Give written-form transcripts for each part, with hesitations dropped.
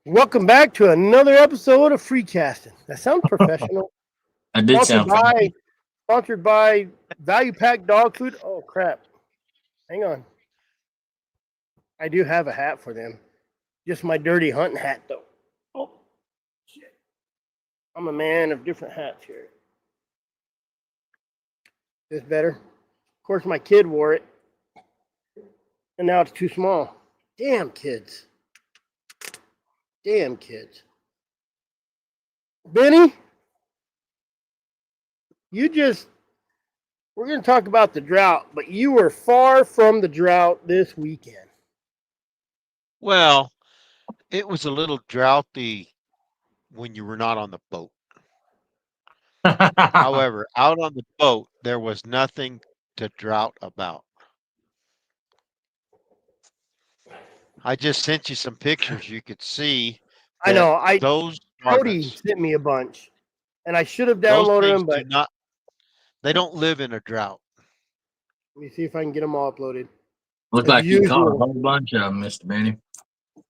Welcome back to another episode of Free Casting. That sounds professional. I did Sponsored sound by fancy. sponsored by Value Pack Dog Food. Oh crap! Hang on, I do have a hat for them. Just my dirty hunting hat though. Oh shit! I'm a man of different hats here. This better? Of course, my kid wore it, and now it's too small. Damn kids! Damn kids! Benny, you just we're going to talk about the drought, but you were far from the drought this weekend. Well, it was a little droughty when you were not on the boat. However, out on the boat, there was nothing to drought about. I just sent you some pictures. You could see I that know. I those Cody varmints, sent me a bunch, and I should have those downloaded things them, do but not, they don't live in a drought. let me see if I can get them all uploaded. Looked As like you caught a usual, whole bunch of them, Mr. Benny.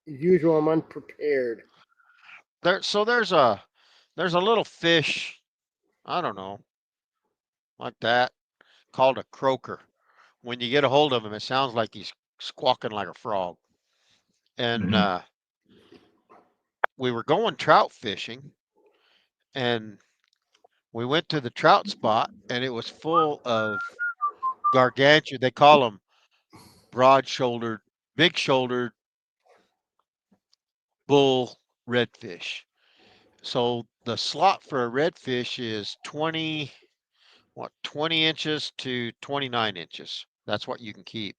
as usual, I'm unprepared. There's a little fish, I don't know, like that, called a croaker. When you get a hold of him, it sounds like he's squawking like a frog. And Hmm. we were going trout fishing, and we went to the trout spot, and it was full of gargantuan. They call them broad-shouldered, big-shouldered bull redfish. So the slot for a redfish is 20 inches to 29 inches. That's what you can keep.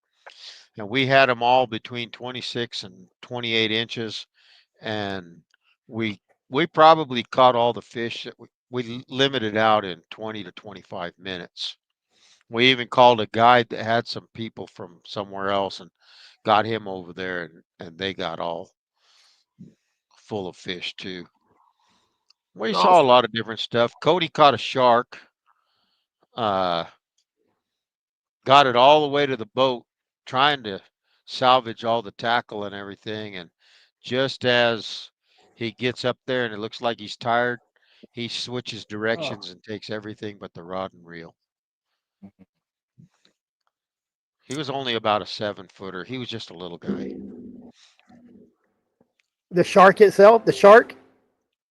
And we had them all between 26 and 28 inches, and we we probably caught all the fish that we limited out in 20 to 25 minutes. We even called a guide that had some people from somewhere else and got him over there, and they got all full of fish too. We saw a Awesome. lot of different stuff. Cody caught a shark, uh, got it all the way to the boat, trying to salvage all the tackle and everything. And just as he gets up there and it looks like he's tired, he switches Oh, directions and takes everything but the rod and reel. He was only about a 7 footer. He was just a little guy. the shark itself, the shark.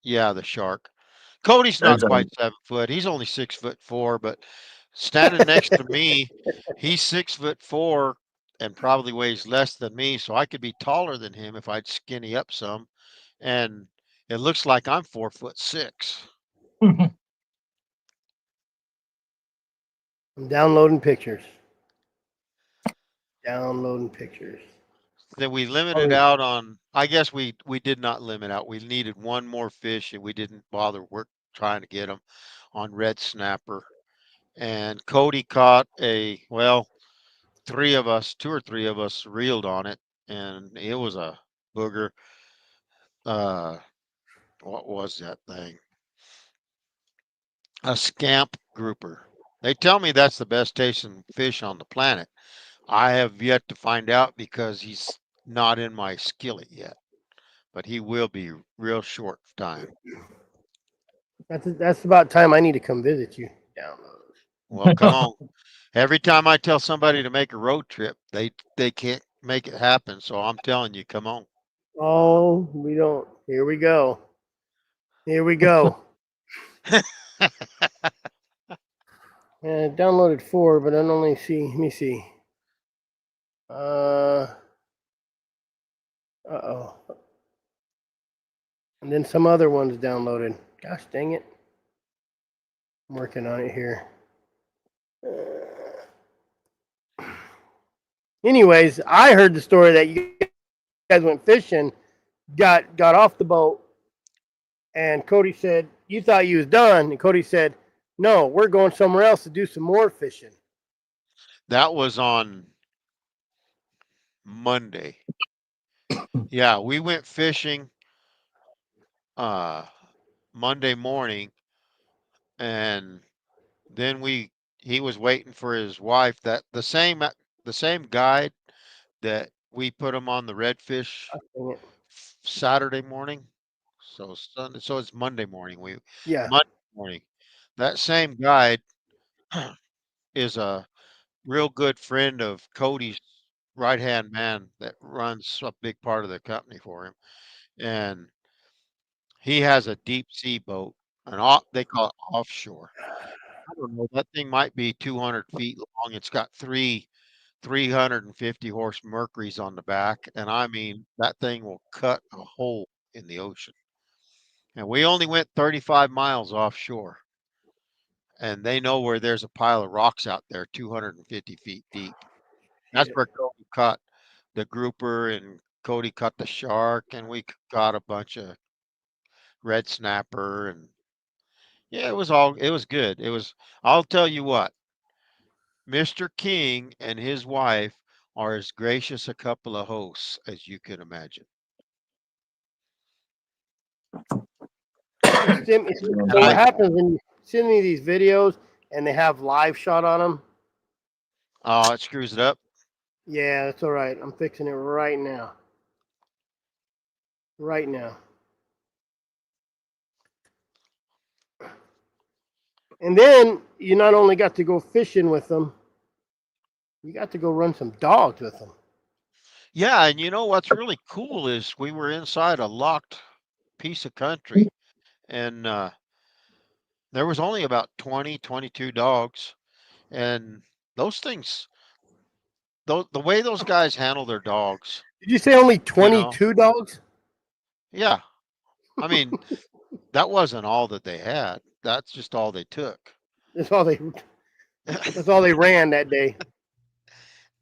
Yeah, the shark. Cody's not Those quite 7 foot. He's only 6'4", but standing next to me, he's 6'4" and probably weighs less than me, so I could be taller than him if I'd skinny up some. And it looks like I'm 4'6". I'm downloading pictures. Downloading pictures. Then we limited Oh, out on. I guess we did not limit out. We needed one more fish, and we didn't bother work trying to get them on red snapper. And Cody caught three of us, two or three of us reeled on it, and it was a booger. Uh, what was that thing? A scamp grouper. They tell me that's the best tasting fish on the planet. I have yet to find out because he's not in my skillet yet, but he will be real short time. that's about time I need to come visit you. Download. Well, come on. Every time I tell somebody to make a road trip, they can't make it happen. So I'm telling you, come on. Oh, we don't. Here we go. Here we go. Downloaded four, but I only see. Let me see. Uh oh. And then some other ones downloaded. Gosh dang it. I'm working on it here. Anyways, I heard the story that you guys went fishing, got off the boat, and Cody said, "You thought you was done." And Cody said, "No, we're going somewhere else to do some more fishing." That was on Monday. Yeah, we went fishing uh Monday morning, and then he was waiting for his wife, that the same guide that we put him on the redfish Gosh dang it. Saturday morning. So Sunday, so it's Monday morning. Yeah. Monday morning. That same guide is a real good friend of Cody's right hand man that runs a big part of the company for him. And he has a deep sea boat, they call it offshore. I don't know. That thing might be 200 feet long. It's got 350 horse Mercuries on the back. And I mean, that thing will cut a hole in the ocean. And we only went 35 miles offshore. And they know where there's a pile of rocks out there, 250 feet deep. That's Yeah. where Cody caught the grouper and Cody caught the shark. And we caught a bunch of red snapper. And yeah, it was good. I'll tell you what, Mr. King and his wife are as gracious a couple of hosts as you can imagine. So And what I, happens when you send me these videos and they have live shot on them? oh, it screws it up. Yeah, that's all right. I'm fixing it right now. Right now. And then you not only got to go fishing with them, you got to go run some dogs with them. Yeah, and you know what's really cool is we were inside a locked piece of country, and there was only about 20, 22 dogs, and those things, the way those guys handle their dogs, Did you say only you know, 22 dogs? yeah. I mean, that wasn't all that they had. That's just all they took. That's all they. That's all they ran that day.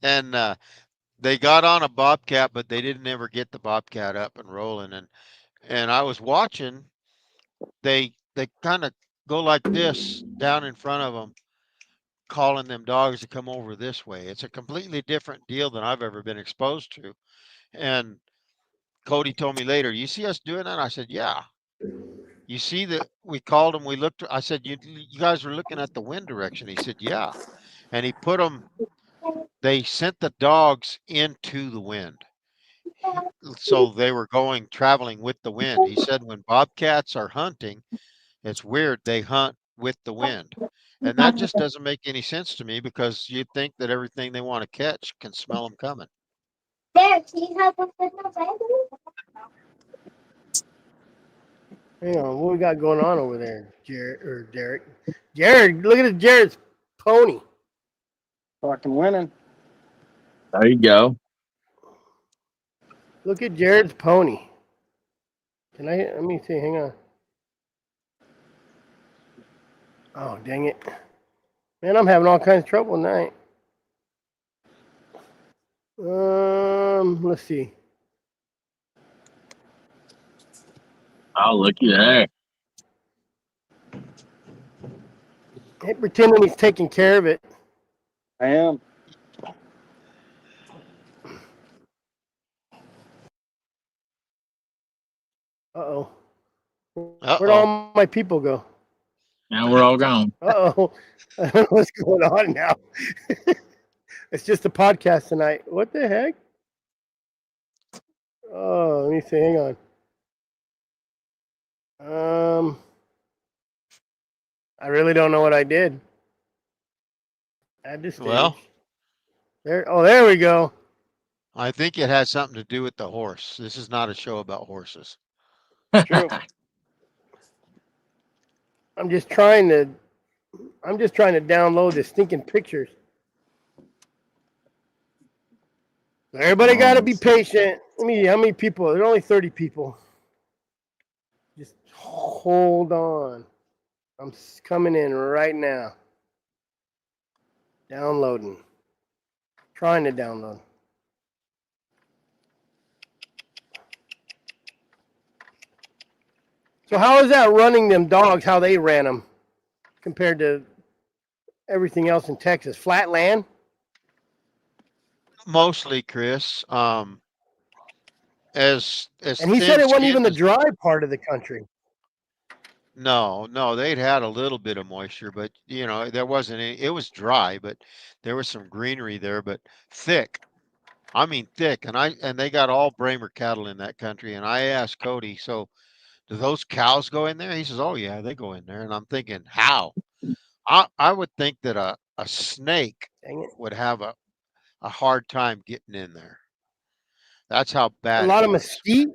And they got on a bobcat, but they didn't ever get the bobcat up and rolling. And I was watching. They kind of go like this down in front of them, calling them dogs to come over this way. It's a completely different deal than I've ever been exposed to. And Cody told me later, "You see us doing that?" I said, "Yeah." You see that we called them. We looked. I said, "You guys were looking at the wind direction." He said, "Yeah." And he put them. They sent the dogs into the wind. So they were traveling with the wind. He said when bobcats are hunting, it's weird. They hunt with the wind. And that just doesn't make any sense to me because you'd think that everything they want to catch can smell them coming. Hang on, what we got going on over there, Jared or Derek? Jared, look at Jared's pony. Fucking winning. There you go. Look at Jared's pony. Let me see. Hang on. Oh, dang it. Man, I'm having all kinds of trouble tonight. Let's see. Oh, looky there. Hey, pretending he's taking care of it. I am. Uh-oh. Where'd Uh-oh. all my people go? Now we're all gone. Uh-oh. I don't know what's going on now. It's just a podcast tonight. What the heck? Oh, let me see. Hang on. I really don't know what I did. Add to stage. Well, there we go. I think it has something to do with the horse. This is not a show about horses. True. I'm just trying to download the stinking pictures. Everybody got to be patient. Let me. How many people? There's only 30 people. Just hold on. I'm coming in right now. Downloading. Trying to download. So how is that running them dogs? How they ran them compared to everything else in Texas? Flat land? Mostly, Chris. As And he said it wasn't even thin-skinned the as dry part of the country. no, they'd had a little bit of moisture, but there wasn't any. It was dry, but there was some greenery there, but thick. I mean thick, and they got all Bramer cattle in that country. And I asked Cody, so do those cows go in there? He says, oh yeah, they go in there. And I'm thinking, how? I would think that a snake Dang it. would have a hard time getting in there. That's how A bad lot it of is. mesquite.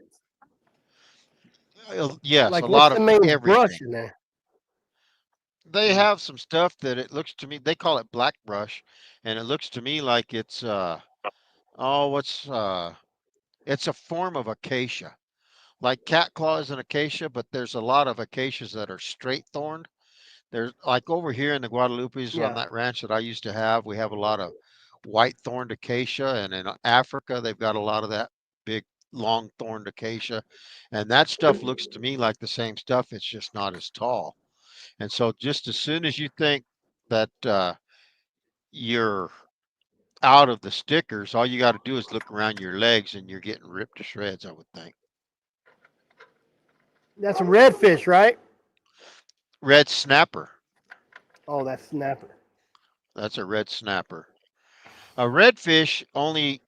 Yes, a Like, what's lot the of main brush everything. in there? They Mm. have some stuff that it looks to me, they call it black brush, and it looks to me like it's oh, it's a form of acacia. Like cat claw is an acacia, but there's a lot of acacias that are straight thorned. There's like over here in the Guadalupes on Yeah. that ranch that I used to have, we have a lot of white thorned acacia, and in Africa they've got a lot of that big long thorned acacia, and that stuff looks to me like the same stuff. It's just not as tall. And so, just as soon as you think that you're out of the stickers, all you got to do is look around your legs, and you're getting ripped to shreds. I would think. That's a redfish, right? Red snapper. Oh, that's snapper. That's a red snapper. A redfish only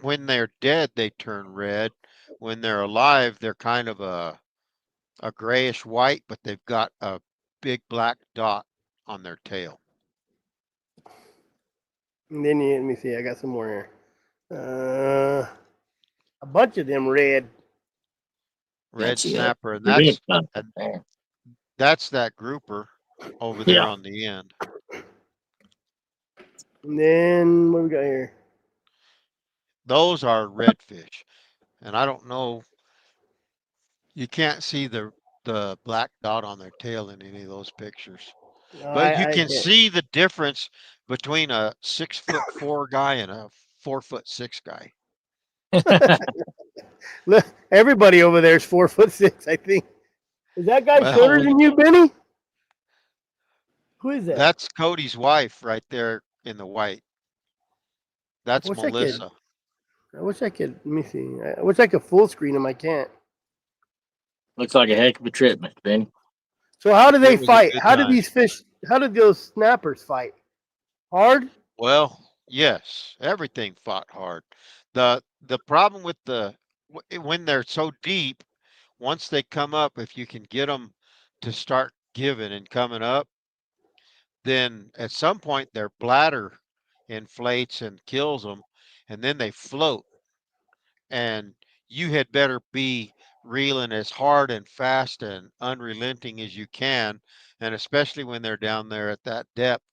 when they're dead they turn red. When they're alive, they're kind of a grayish white, but they've got a big black dot on their tail. And then let me see. I got some more here. A bunch of them red. Red That's it. snapper, and Big stuff. that's that grouper over there Yeah. on the end. And then what we got here? Those are redfish, and I don't know. You can't see the black dot on their tail in any of those pictures, No, but you I can did. see the difference between a 6'4" guy and a 4'6" guy. Look, everybody over there is 4'6", I think. Is that guy shorter Well, than you, Benny? Who is that? that's Cody's wife right there in the white. I That's wish I could. Melissa. I wish I could. Let me see. I wish I could full screen him. I can't. Looks like a heck of a trip, Mr. Benny. So how do they It was a fight? good How do time. these fish? How do those snappers fight? Hard? Well, yes, everything fought hard. The problem with when they're so deep, once they come up, if you can get them to start giving and coming up, then at some point their bladder inflates and kills them, and then they float. And you had better be reeling as hard and fast and unrelenting as you can, and especially when they're down there at that depth,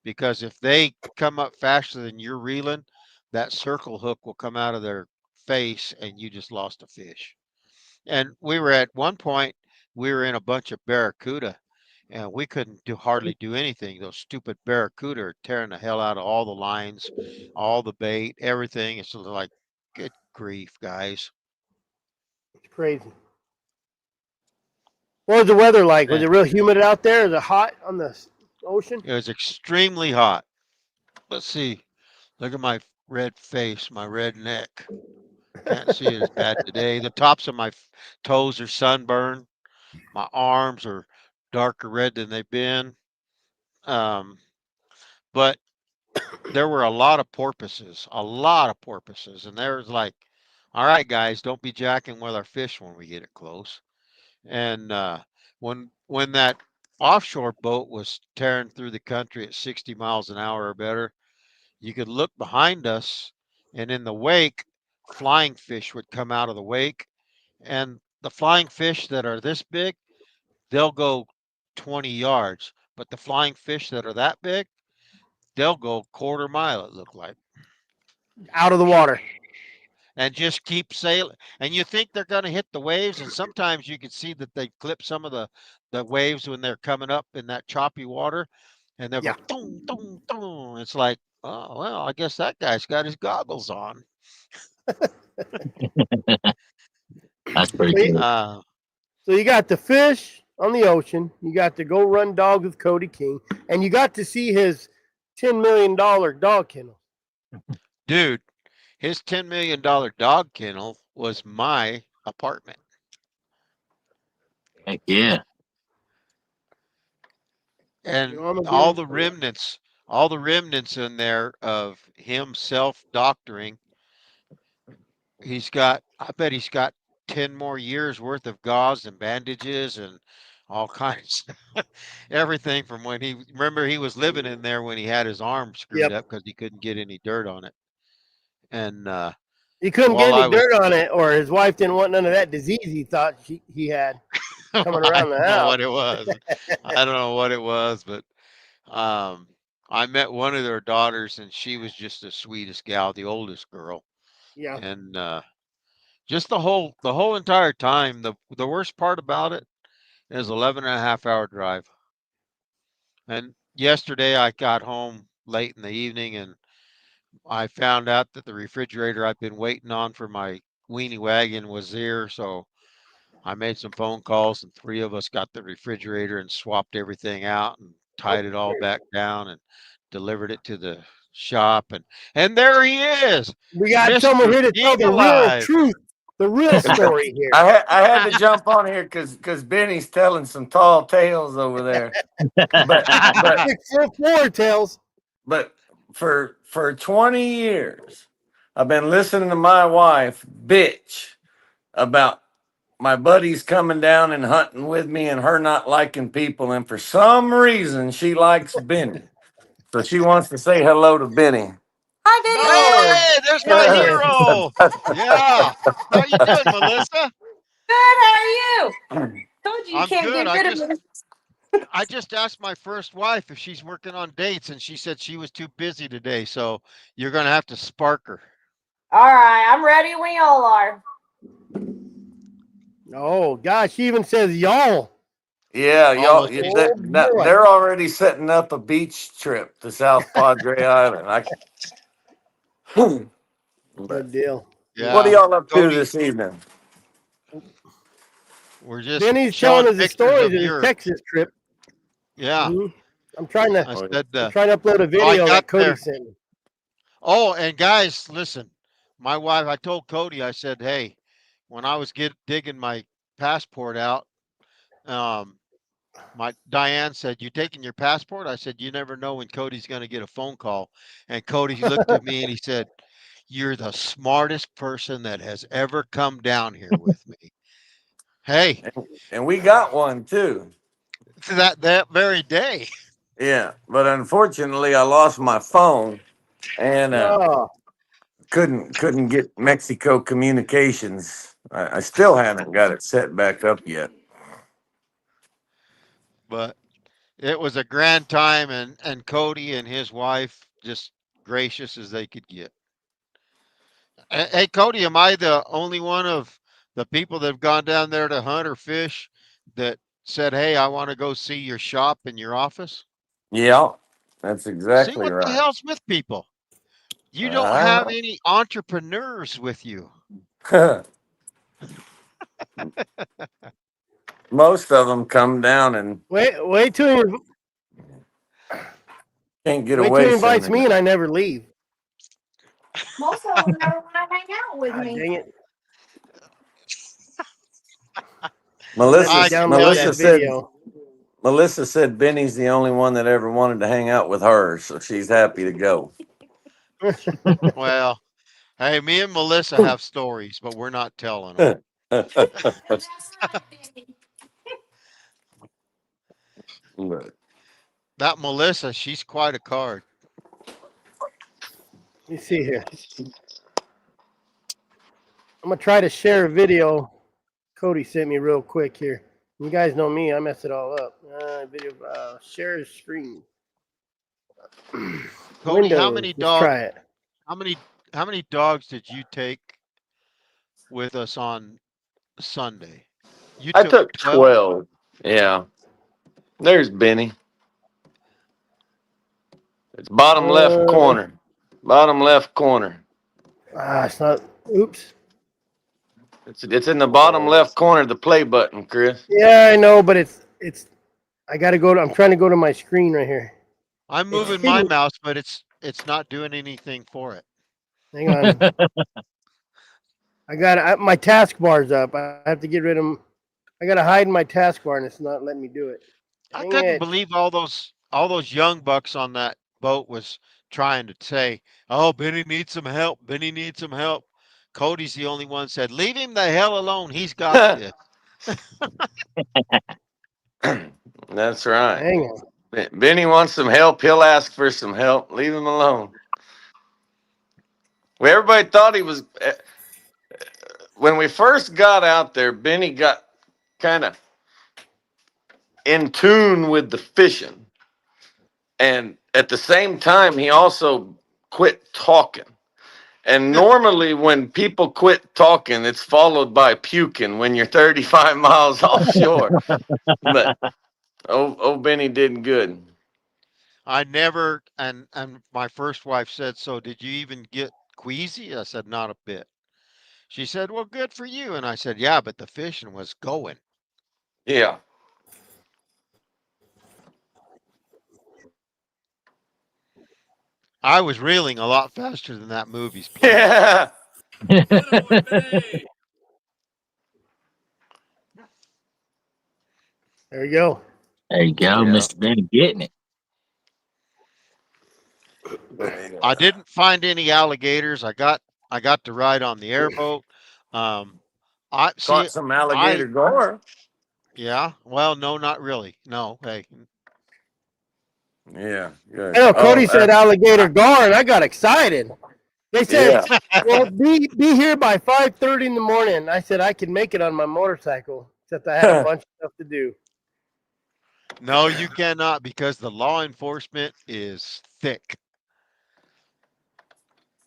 because if they come up faster than you're reeling, that circle hook will come out of their face and you just lost a fish. And we were at one point, we were in a bunch of barracuda, and we couldn't hardly do anything. Those stupid barracuda are tearing the hell out of all the lines, all the bait, everything. It's like, good grief, guys. It's crazy. What was the weather like? Was And it real humid out there? Is it hot on the ocean? it was extremely hot. Let's see. Look at my red face, my red neck. Can't see it as bad today. The tops of my toes are sunburned. My arms are darker red than they've been. Um, but there were a lot of porpoises, and there was like, all right, guys, don't be jacking with our fish when we get it close. And when that offshore boat was tearing through the country at 60 miles an hour or better, you could look behind us, and in the wake, flying fish would come out of the wake. And the flying fish that are this big, they'll go 20 yards. But the flying fish that are that big, they'll go quarter mile, it looked like, Out of the water. and just keep sailing. And you think they're going to hit the waves, and sometimes you can see that they clip some of the waves when they're coming up in that choppy water, and they'll Yeah. go dong dong dong. It's like, oh well, I guess that guy's got his goggles on. That's pretty So you, cool. so you got the fish on the ocean. You got to go run dogs with Cody King, and you got to see his $10 million dog kennel. Dude, his $10 million dog kennel was my apartment. Heck yeah. And I'm a all good- the remnants in there of him self doctoring I bet he's got 10 more years worth of gauze and bandages and all kinds, everything from when remember he was living in there when he had his arm screwed Yep. up because he couldn't get any dirt on it. And He couldn't while get I any was, dirt on it, or his wife didn't want none of that disease he thought he had coming I around the don't know house. what it was. I don't know what it was, but um, I met one of their daughters, and she was just the sweetest gal, the oldest girl, Yeah. and just the whole entire time. The worst part about it is 11.5 hour drive. And yesterday I got home late in the evening, and I found out that the refrigerator I've been waiting on for my weenie wagon was there. So I made some phone calls, and three of us got the refrigerator and swapped everything out and Oh, tied it all back down and delivered it to the shop. And there he is, we got someone Mr. here to tell Being the real Alive. truth, the real story here. I had to jump on here because Benny's telling some tall tales over there. But 644 tells. but for 20 years, I've been listening to my wife bitch about my buddies coming down and hunting with me and her not liking people, and for some reason she likes Benny. So she wants to say hello to Benny. Oh, Hey, there's my goodness. hero. Yeah. How you doing, Melissa? Good, how are you? Told you you I'm can't good. get rid of me. I just asked my first wife if she's working on dates, and she said she was too busy today. So you're gonna have to spark her. All right, I'm ready when y'all are. Oh, gosh. She even says y'all. Yeah, y'all, Almost. Oh, boy. they're already setting up a beach trip to South Padre Island. But Good deal. what are Yeah. y'all up to Cody, this evening? we're just Benny's telling showing us the pictures stories of of his your. Texas trip. Yeah. Mhm. I'm trying to I Oh, said, I'm trying to upload a oh, I video got that Cody there. sent me. Oh, and guys, listen, my wife, I told Cody, I said, hey, when I was digging my passport out, um, my Diane said, "You taking your passport?" I said, "You never know when Cody's going to get a phone call." And Cody looked at me and he said, "You're the smartest person that has ever come down here with me." Hey, and we got one too. that very day. Yeah, but unfortunately, I lost my phone and Oh, couldn't get Mexico communications. I still haven't got it set back up yet. But it was a grand time, and Cody and his wife just gracious as they could get. Hey, Cody, am I the only one of the people that have gone down there to hunt or fish that said, "Hey, I want to go see your shop and your office"? Yeah, that's See exactly what the right. hell's with people? You don't I have any entrepreneurs with you. know. Most of them come down and wait till can't get he away invites soon me and enough. I never leave. Most of them never want to hang out with God me. dang it! Let me I download tell you, that video. Melissa said Benny's the only one that ever wanted to hang out with her, so she's happy to go. well, hey, me and Melissa have stories, but we're not telling them. That's not Benny. But That Melissa, she's quite a card. Let me see here. I'm gonna try to share a video Cody sent me real quick here. You guys know me, I mess it all up. Video share screen. Cody, Windows. Let's try it. how many how many dogs did you take with us on Sunday? You I took took 12? 12. Yeah. There's Benny. It's bottom left Uh, corner. Bottom left corner. it's not. Oops. It's in the bottom left corner, the play button, Chris. Yeah, I know, but it's. I gotta go to. I'm trying to go to my screen right here. I'm It's moving my hidden. mouse, but it's not doing anything for it. Hang on. My taskbar's up. I have to get rid of. I gotta hide my taskbar, and it's not letting me do it. I Dang couldn't it! believe all those young bucks on that boat was trying to say, "Oh, Benny needs some help. Benny needs some help." Cody's the only one said, leave him the hell alone. He's got this. That's right. Hang on. Benny wants some help. He'll ask for some help. Leave him alone. Well, everybody thought he was. When we first got out there, Benny got kind of in tune with the fishing. And at the same time, he also quit talking. And normally, when people quit talking, it's followed by puking when you're 35 miles offshore. But Benny did good. I never, and my first wife said, so did you even get queasy? I said, not a bit. She said, well, good for you. And I said, yeah, but the fishing was going. Yeah. I was reeling a lot faster than that movie's playing. Yeah. There you go. There you go, Yeah. Mr. Benny getting it. I didn't find any alligators. I got to ride on the airboat. I see. Caught some alligator gar. Yeah. Well, no, not really. No. Hey. Yeah. Good. I know Cody said alligator gar, and I got excited. They said, Yeah. "Well, be here by 5:30 in the morning." I said I could make it on my motorcycle, except I had a bunch of stuff to do. No, you cannot because the law enforcement is thick.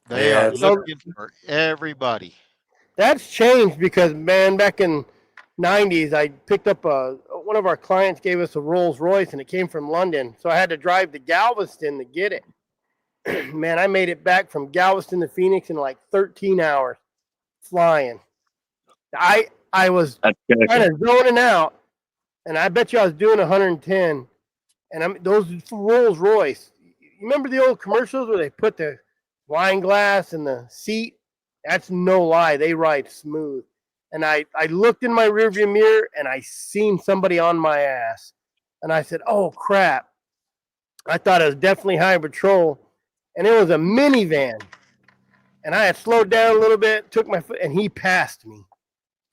They Yeah, are it's- looking for everybody. That's changed because, man, back in '90s, I picked up one of our clients gave us a Rolls Royce, and it came from London, so I had to drive to Galveston to get it. Man, I made it back from Galveston to Phoenix in like 13 hours flying. I was That's kind good. of zoning out, and I bet you I was doing 110. And those Rolls Royce. You remember the old commercials where they put the wine glass in the seat? That's no lie. They ride smooth. And I looked in my rearview mirror and I seen somebody on my ass. And I said, oh, crap. I thought it was definitely High Patrol. And it was a minivan. And I had slowed down a little bit, took my foot, and he passed me.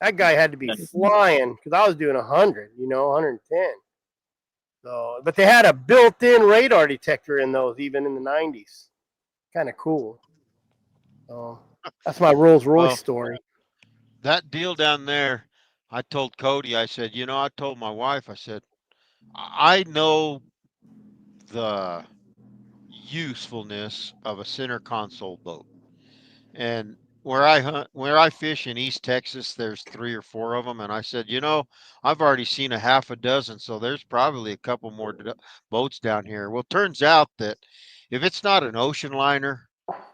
That guy had to be flying because I was doing 100, 110. So, but they had a built-in radar detector in those, even in the '90s. Kind of cool. So that's my Rolls Royce Well, story. that deal down there, I told Cody, I said, I told my wife, I said, I know the usefulness of a center console boat. And where I fish in East Texas, there's 3 or 4 of them. And I said, I've already seen a half a dozen, so there's probably a couple more boats down here. Well, turns out that if it's not an ocean liner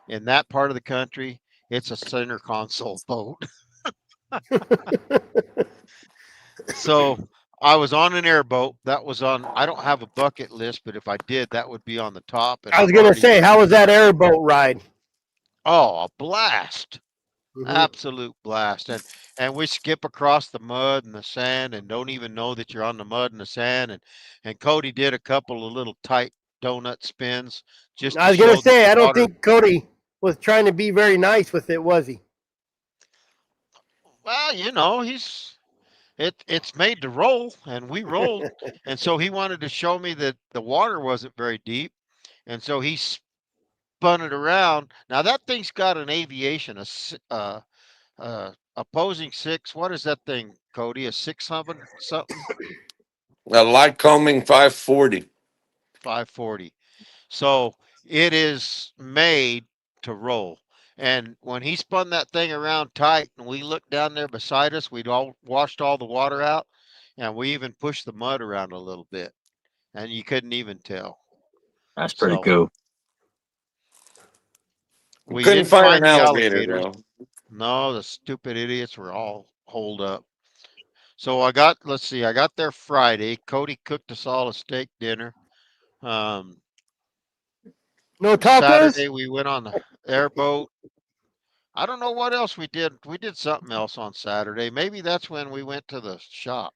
in that part of the country, it's a center console boat. So I was on an airboat. That was on, I don't have a bucket list, but if I did, that would be on the top. And I was gonna say, how was that airboat ride? Oh, a blast. Mhm. Absolute blast. And we skip across the mud and the sand and don't even know that you're on the mud and the sand. And Cody did a couple of little tight donut spins just to I was gonna show that say, the I don't water. think Cody was trying to be very nice with it, was he? Well, it's made to roll and we rolled. And so he wanted to show me that the water wasn't very deep. And so he spun it around. Now that thing's got an aviation, opposing 6. What is that thing, Cody? A 600 something? A Lycoming 540. 540. So it is made to roll. And when he spun that thing around tight and we looked down there beside us, we'd all washed all the water out and we even pushed the mud around a little bit and you couldn't even tell. That's pretty So cool. we Couldn't didn't find find an the alligator, alligators. though. No, the stupid idiots were all holed up. So I got there Friday. Cody cooked us all a steak dinner. No tacos? Saturday we went on the airboat. I don't know what else we did. We did something else on Saturday. Maybe that's when we went to the shop.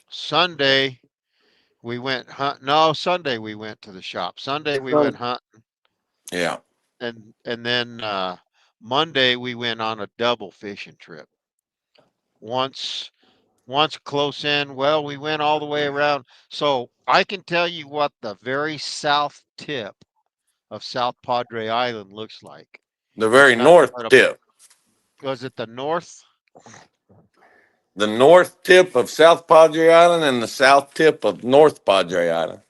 Sunday we went hunt. No, Sunday we went to the shop. Sunday we went hunting, Yeah. and then Monday we went on a double fishing trip. Once close in, well, we went all the way around. So I can tell you what the very south tip of South Padre Island looks like. The It's very nothing north but a, tip. was it the north? The north tip of South Padre Island and the south tip of North Padre Island.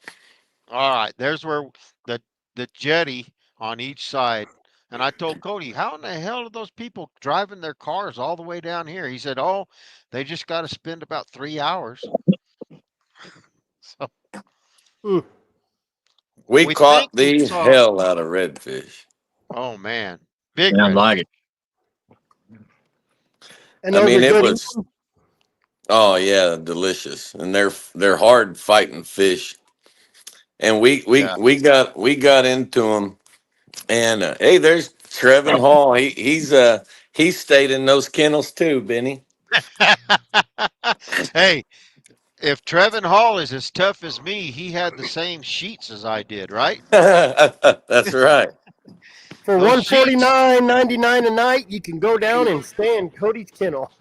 All right, there's where the the jetty on each side. And I told Cody, how in the hell are those people driving their cars all the way down here? He said, oh, they just got to spend about 3 hours. So Mm. We we think caught we the saw, hell out of redfish. oh man, big Sounds like redfish. it. And I those mean, are it good. was. Oh yeah, delicious, and they're hard fighting fish. And Yeah. we got into them. And hey, there's Trevin Hall. He stayed in those kennels too, Benny. Hey, if Trevin Hall is as tough as me, he had the same sheets as I did, right? That's right. For Those sheets. 149.99 a night, you can go down and stay in Cody's kennel.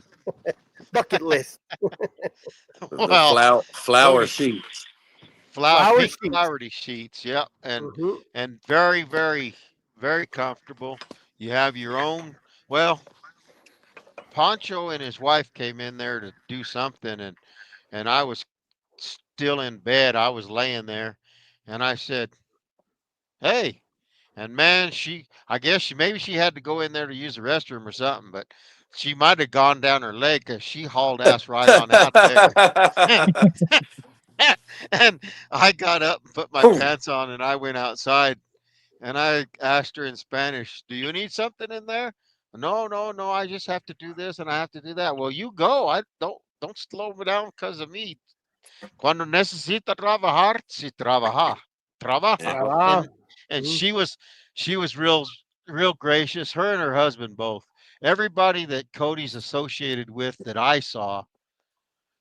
Bucket list. The Well, flower Cody, sheets. Flower pink sheets. flowery sheets, yep, Hmm. and very, very, very comfortable. You have your own. Well, Pancho and his wife came in there to do something, and I was still in bed. I was laying there, and I said, "Hey." And man, I guess maybe she had to go in there to use the restroom or something, but she might have gone down her leg because she hauled ass right on out there. And I got up and put my pants on and I went outside and I asked her in Spanish, "Do you need something in there?" "No, no, no. I just have to do this and I have to do that." "Well, you go. I don't slow me down because of me. Cuando necesita trabajar, si trabaja, trabaja." Yeah. Voila. And Mm. she was real gracious. Her and her husband both. Everybody that Cody's associated with that I saw,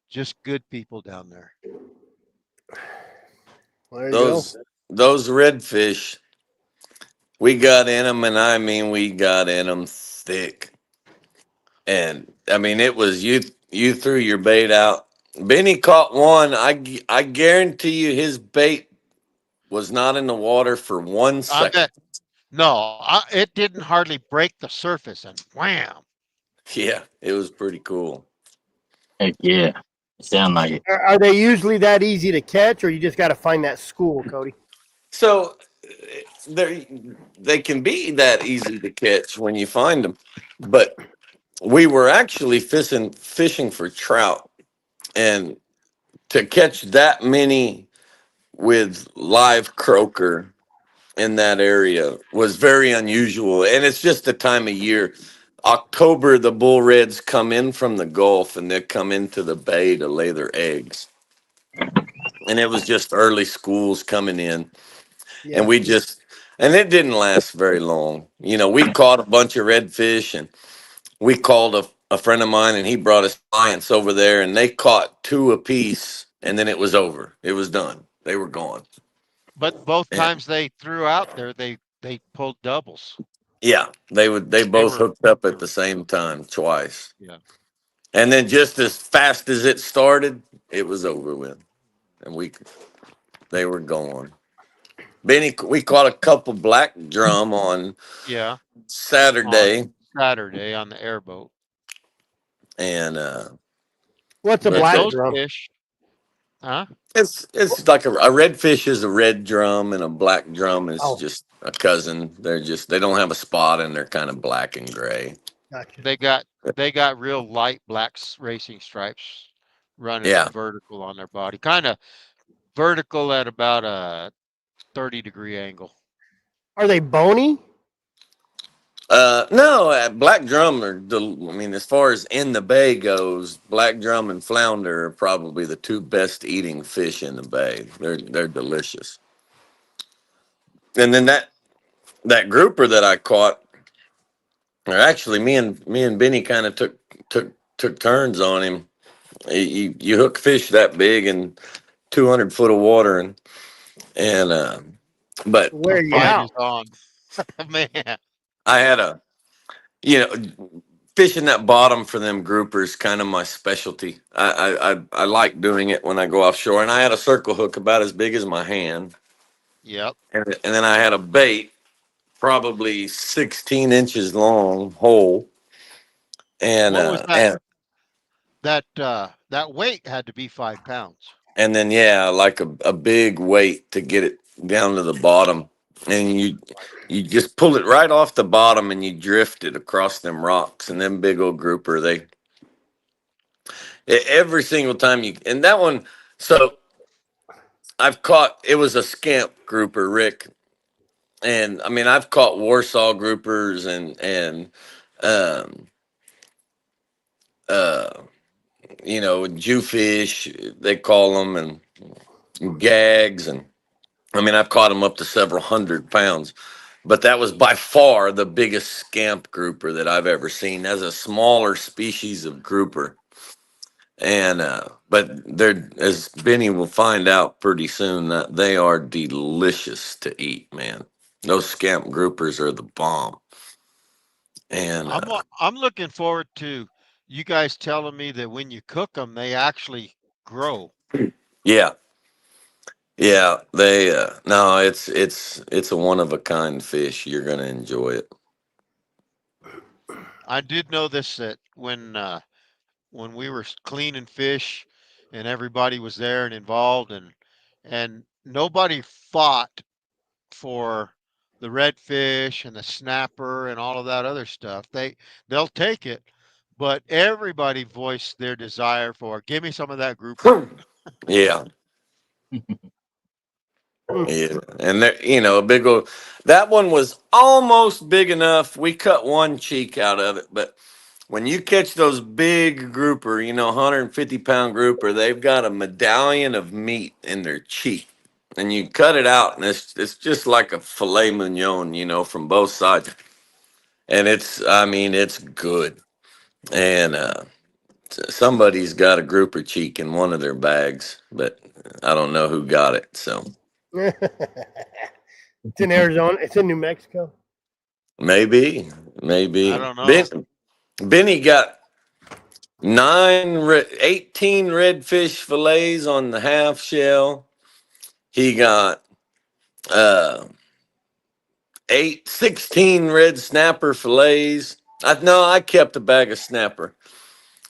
just good people down there. There you go. Those redfish, we got in them, and I mean, we got in them thick. And I mean, it was you. You threw your bait out. Benny caught one. I guarantee you, his bait was not in the water for one I second. bet no, it didn't hardly break the surface, and wham! Yeah, it was pretty cool. Heck yeah. Sound like it. Are they usually that easy to catch, or you just got to find that school, Cody? So they can be that easy to catch when you find them, but we were actually fishing for trout, and to catch that many with live croaker in that area was very unusual. And it's just the time of year. October, the bull reds come in from the Gulf and they come into the bay to lay their eggs. And it was just early schools coming in. And Yeah. we just, and it didn't last very long. You know, we caught a bunch of redfish and we called a friend of mine and he brought his clients over there and they caught two apiece and then it was over. It was done. They were gone. But both And times they threw out there, they pulled doubles. yeah, they They both were hooked up they at were the same time twice. yeah. And then just as fast as it started, it was over with. And they were gone. Benny, we caught a couple black drum on Yeah, on Saturday, Saturday on the airboat. and What's a And but black those drum? fish, huh? it's like a redfish is a red drum, and a black drum is Oh, just a cousin. They don't have a spot, and they're kind of black and gray. gotcha. They got they got real light black racing stripes running Yeah. vertical on their body, kind of vertical at about a 30-degree angle. Are they bony? No, black drum I mean, as far as in the bay goes, black drum and flounder are probably the two best eating fish in the bay. They're delicious. And then that grouper that I caught, or actually me and Benny kind of took turns on him. You hook fish that big in 200 foot of water, and but Wear The you fight out. is on. Man, I had you know, fishing that bottom for them groupers kind of my specialty. I like doing it when I go offshore. And I had a circle hook about as big as my hand, Yep. and then I had a bait probably 16 inches long, whole, What was that? and That weight had to be 5 pounds. and then yeah, like a big weight to get it down to the bottom, and you just pull it right off the bottom and you drift it across them rocks, and them big old grouper every single time you, and that one. So I've caught, it was a scamp grouper, Rick, and I mean I've caught Warsaw groupers and um uh Jewfish they call them, and gags, and I mean I've caught them up to several 100 pounds, but that was by far the biggest scamp grouper that I've ever seen as a smaller species of grouper. And but they're, as Benny will find out pretty soon, that they are delicious to eat, man. Those scamp groupers are the bomb. And I'm looking forward to you guys telling me that when you cook them, they actually grow. yeah, yeah, they no, it's a one of a kind fish. You're gonna enjoy it. I did know this that when we were cleaning fish and everybody was there and involved and nobody fought for the redfish and the snapper and all of that other stuff. They'll take it, but everybody voiced their desire for give me some of that grouper. Yeah, yeah, and there, a big old, that one was almost big enough. We cut one cheek out of it, but when you catch those big grouper, 150-pound grouper, they've got a medallion of meat in their cheek, and you cut it out, and it's just like a filet mignon, from both sides, and I mean, it's good, and somebody's got a grouper cheek in one of their bags, but I don't know who got it, so. It's in Arizona. It's in New Mexico. Maybe. I don't know. Benny got 18 redfish fillets on the half shell. He got uh 16 red snapper fillets. I kept a bag of snapper.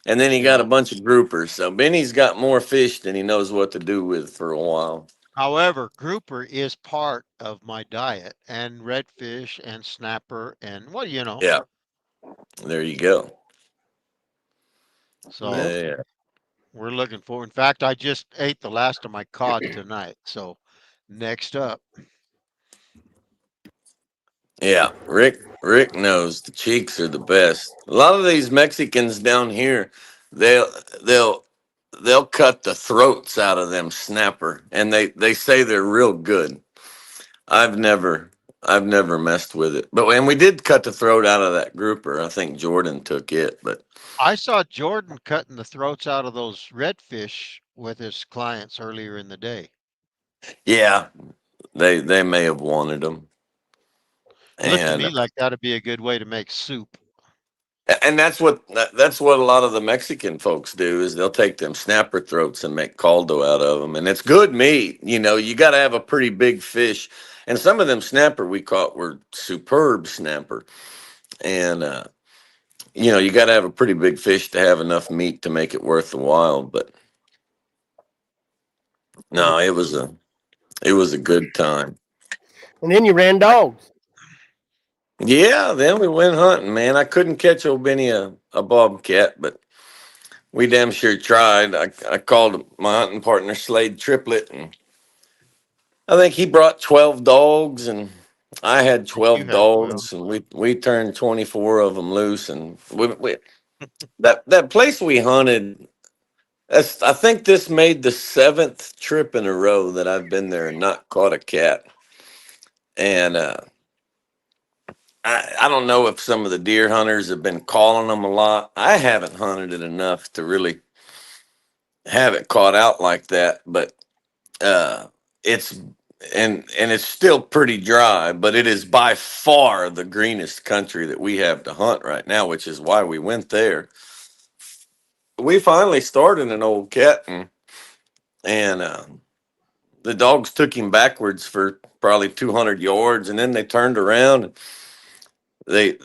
And then he got Yeah. a bunch of groupers. So Benny's got more fish than he knows what to do with for a while. However, grouper is part of my diet, and redfish and snapper and Yeah. There you go. So Yeah. we're looking for. In fact, I just ate the last of my cod tonight. So next up, Yeah, Rick knows the cheeks are the best. A lot of these Mexicans down here, they'll they'll they'll cut the throats out of them snapper, and they say they're real good. I've never I've never messed with it, but when we did cut the throat out of that grouper, I think Jordan took it. But I saw Jordan cutting the throats out of those redfish with his clients earlier in the day. yeah, they may have wanted them, Looked to and me like that'd be a good way to make soup. And that's what a lot of the Mexican folks do is they'll take them snapper throats and make caldo out of them, and it's good meat. You got to have a pretty big fish, and some of them snapper we caught were superb snapper, and you got to have a pretty big fish to have enough meat to make it worth the while. But no, it was a good time. And then you ran dogs. Yeah, then we went hunting, man. I couldn't catch old Benny a bobcat, but we damn sure tried. I called my hunting partner Slade Triplet, and I think he brought 12 dogs, and I had You 12 had 12. dogs, and we turned 24 of them loose. And that place we hunted. I think this made the 7th trip in a row that I've been there and not caught a cat. And I don't know if some of the deer hunters have been calling them a lot. I haven't hunted it enough to really have it caught out like that, but uh, it's and it's still pretty dry, but it is by far the greenest country that we have to hunt right now, which is why we went there. We finally started an old cat, and the dogs took him backwards for probably 200 yards, and then they turned around. And they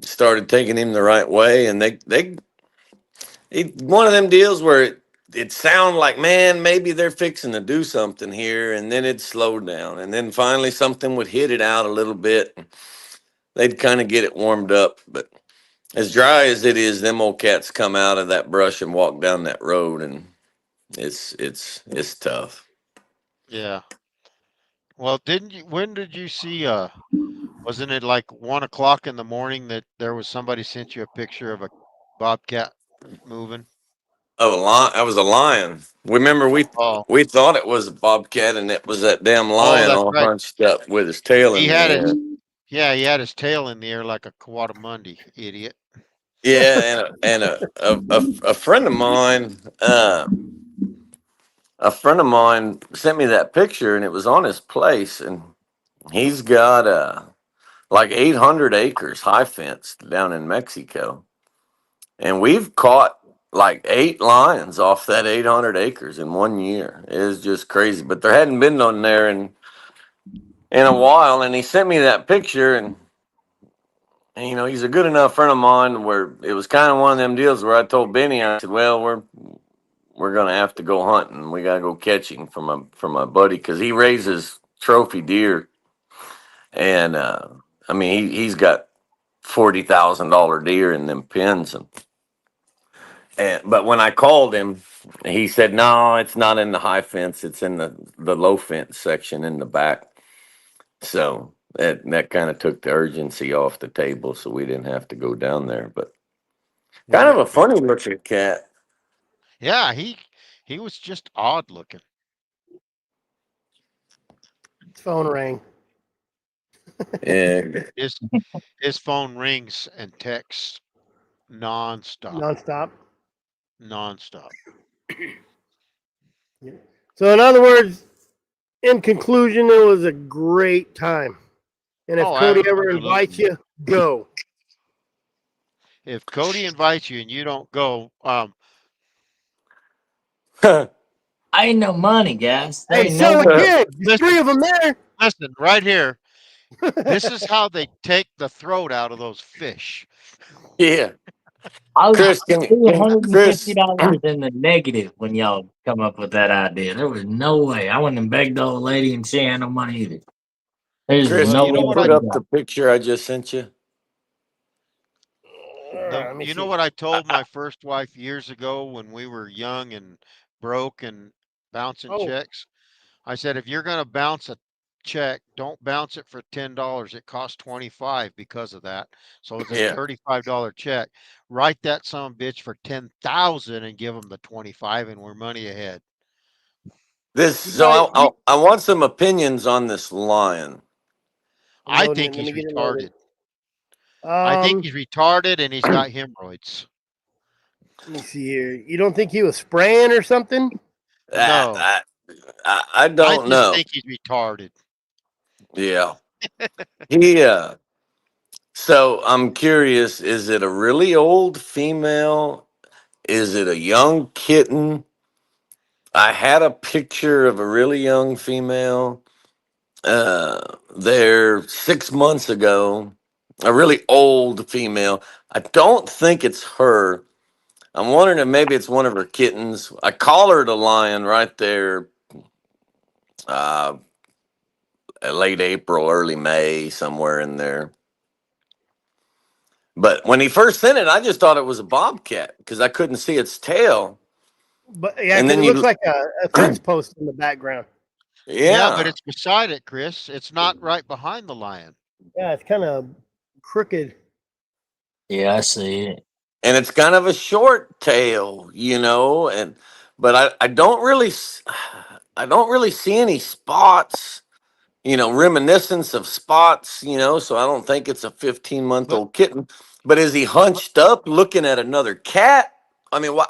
started taking him the right way, and one of them deals where it sounded like, man, maybe they're fixing to do something here, and then it'd slow down, and then finally something would hit it out a little bit, and they'd kind of get it warmed up. But as dry as it is, them old cats come out of that brush and walk down that road, and it's tough. Yeah. Well, when did you see, wasn't it like 1 o'clock in the morning that there was somebody sent you a picture of a bobcat moving? Oh, I was a lion. Remember, Oh, we thought it was a bobcat, and it was that damn oh, lion that's all right. hunched up with his tail in He the had air. he had his tail in the air like a Coatamundi, idiot. Yeah, and a friend of mine, sent me that picture, and it was on his place, and he's got like 800 acres high fenced down in Mexico, and we've caught like 8 lions off that 800 acres in 1 year. It is just crazy, but there hadn't been none there in a while, and he sent me that picture, and he's a good enough friend of mine where it was kind of one of them deals where I told Benny, I said, well, we're gonna have to go hunting. We gotta go catching from my buddy, because he raises trophy deer, and I mean he's got $40,000 deer in them pens, and but when I called him, he said no, it's not in the high fence. It's in the low fence section in the back. So that kind of took the urgency off the table, so we didn't have to go down there. But kind of a funny looking cat. Yeah, he was just odd looking. His phone rang Yeah. His phone rings and texts nonstop, nonstop. nonstop. So, in other words, in conclusion, it was a great time. And if Oh, Cody ever absolutely. invites you, go. If Cody invites you and you don't go, I ain't no money, guys. There Hey, ain't so no again, there's listen. 3 of them there. Listen, right here. This is how they take the throat out of those fish. Yeah. I was Chris, Chris, $250 in the negative when y'all come up with that idea. There was no way. I went and begged the old lady and she had no money either. There's Chris, Well, no you can know you way. what put I up the picture I just sent you? Let me you see. know what I told my first wife years ago when we were young and broke and bouncing Oh, checks? I said, if you're gonna bounce a check, don't bounce it for $10. It costs 25 because of that. So it's a Yeah. $35 check. Write that son of a bitch for 10,000 and give them the 25, and we're money ahead. you So guys, I want some opinions on this lion. I loading think it. Let he's me get it loaded. retarded. I think he's retarded and he's got hemorrhoids. Let me see here. You don't think he was spraying or something? No, I I don't just know. think he's retarded. Yeah. He So I'm curious, is it a really old female? Is it a young kitten? I had a picture of a really young female there 6 months ago, a really old female. I don't think it's her. I'm wondering if maybe it's one of her kittens. I collared a lion right there uh, late April, early May, somewhere in there. But when he first sent it, I just thought it was a bobcat because I couldn't see its tail. But yeah, And because then it looks you, like a fence post in the background. Yeah, but yeah, it's beside it, Chris. It's not right behind the lion. Yeah, it's kind of crooked. Yeah, I see it. and it's kind of a short tail, but I don't really, I don't really see any spots, reminiscence of spots, so I don't think it's a 15-month But old kitten. But is he hunched up looking at another cat? I mean, why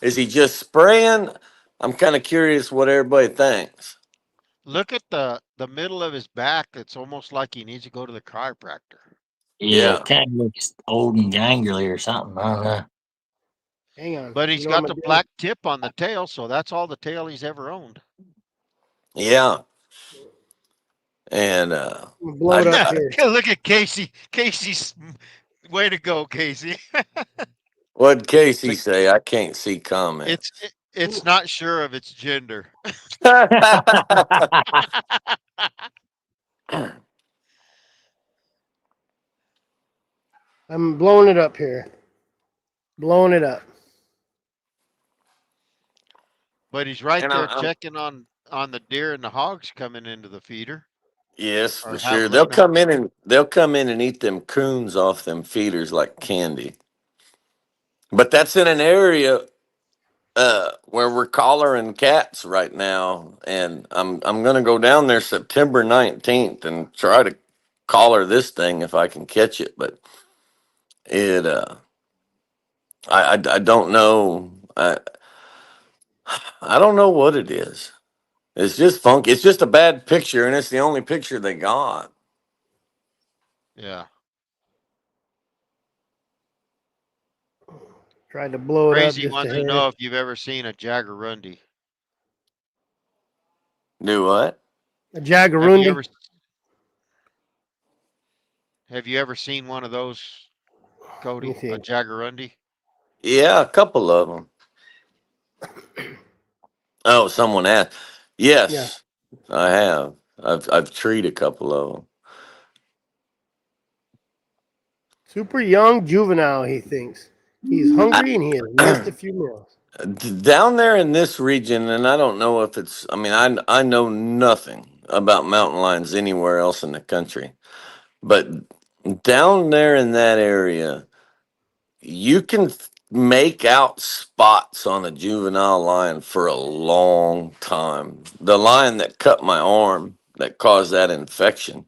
is he just spraying? I'm kind of curious what everybody thinks. Look at the middle of his back. It's almost like he needs to go to the chiropractor. Yeah, Yeah. it kind of looks old and gangly or something. I don't know. Hang on. But You he's know what I'm got the gonna do? black tip on the tail, so that's all the tail he's ever owned. Yeah. And I'm gonna blow it up here. Look at Casey. Casey's way to go, Casey. what'd Casey It's say? I can't see comments. it's not sure of its gender. I'm blowing it up here. Blowing it up. But he's right And there I'm checking on the deer and the hogs coming into the feeder yes, for or sure. leaving. They'll come in and eat them coons off them feeders like candy. But that's in an area where we're collaring cats right now, and I'm gonna go down there September 19th and try to collar this thing if I can catch it. But it I don't know. I don't know what it is. It's just funky. It's just a bad picture, and it's the only picture they got. Yeah. Tried to blow it up Crazy just a wants to hair. know if you've ever seen a jaguarundi. Do what? A Have you jagarundi. ever have you ever seen one of those, Let me Cody? see. A jaguarundi? Yeah, a couple of them. Oh, someone asked. Yeah. Yes, I have. I've treated a couple of them. Super young juvenile, he thinks. He's hungry and he has missed a few meals. Down there in this region, and I don't know if it's. I mean, I know nothing about mountain lions anywhere else in the country, but down there in that area, you can make out spots on a juvenile lion for a long time. The lion that cut my arm that caused that infection,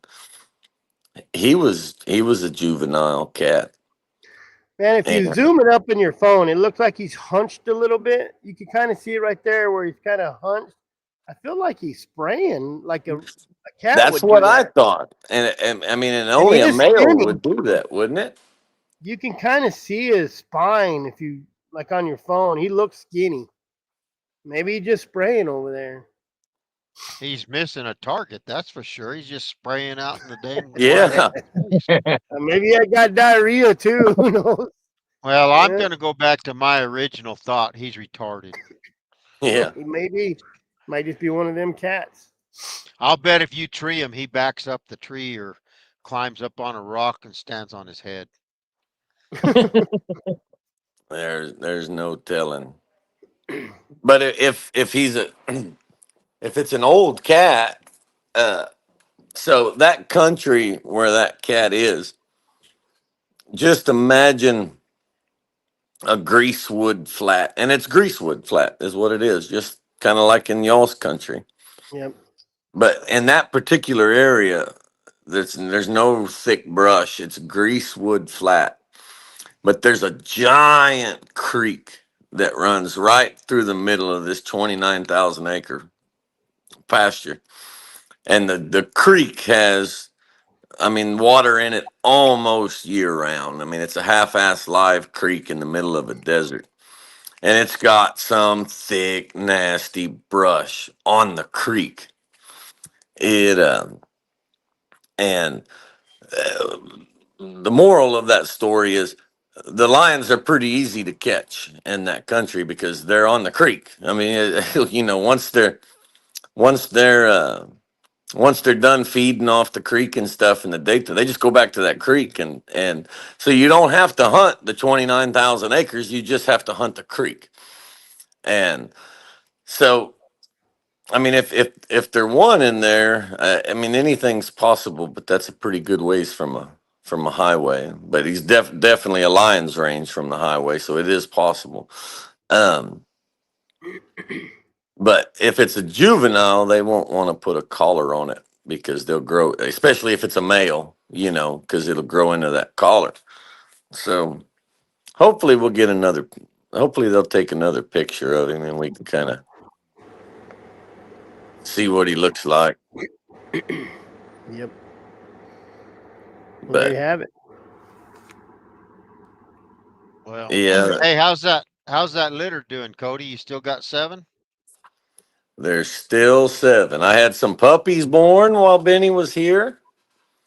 he was a juvenile cat. Man, if you And zoom it up in your phone, it looks like he's hunched a little bit. You can kind of see it right there where he's kind of hunched. I feel like he's spraying like a cat that's would do what I that. thought. And I mean, and And he only a is male skinny. would do that, wouldn't it? You can kind of see his spine if you like on your phone. He looks skinny. Maybe he's just spraying over there. He's missing a target, that's for sure. He's just spraying out in the dang wild Yeah. open space. Maybe I got diarrhea too. Who knows? Well, I'm Yeah, gonna go back to my original thought. He's retarded. Yeah. maybe might just be one of them cats. I'll bet if you tree him, he backs up the tree or climbs up on a rock and stands on his head. There's no telling. But if he's a if it's an old cat, uh, so that country where that cat is, just imagine a greasewood flat, and it's greasewood flat is what it is, just kind of like in y'all's country. Yep. But in that particular area, there's no thick brush. It's greasewood flat, but there's a giant creek that runs right through the middle of this 29,000 acre pasture, and the creek has, I mean, water in it almost year round. I mean, it's a half-ass live creek in the middle of a desert, and it's got some thick, nasty brush on the creek. It and the moral of that story is the lions are pretty easy to catch in that country because they're on the creek. I mean, once they're once they're done feeding off the creek and stuff in the daytime, they just go back to that creek, and so you don't have to hunt the 29,000 acres. You just have to hunt the creek. And so, I mean, if they're one in there, I mean, anything's possible, but that's a pretty good ways from a highway. But he's definitely a lion's range from the highway, so it is possible. Um, but if it's a juvenile, they won't want to put a collar on it because they'll grow, especially if it's a male, because it'll grow into that collar. So hopefully we'll get another. Hopefully they'll take another picture of him and we can kind of see what he looks like. Yep. Well, there But you have it. Well, yeah, hey, how's that litter doing, Cody? You still got 7? there's still 7. I had some puppies born while Benny was here.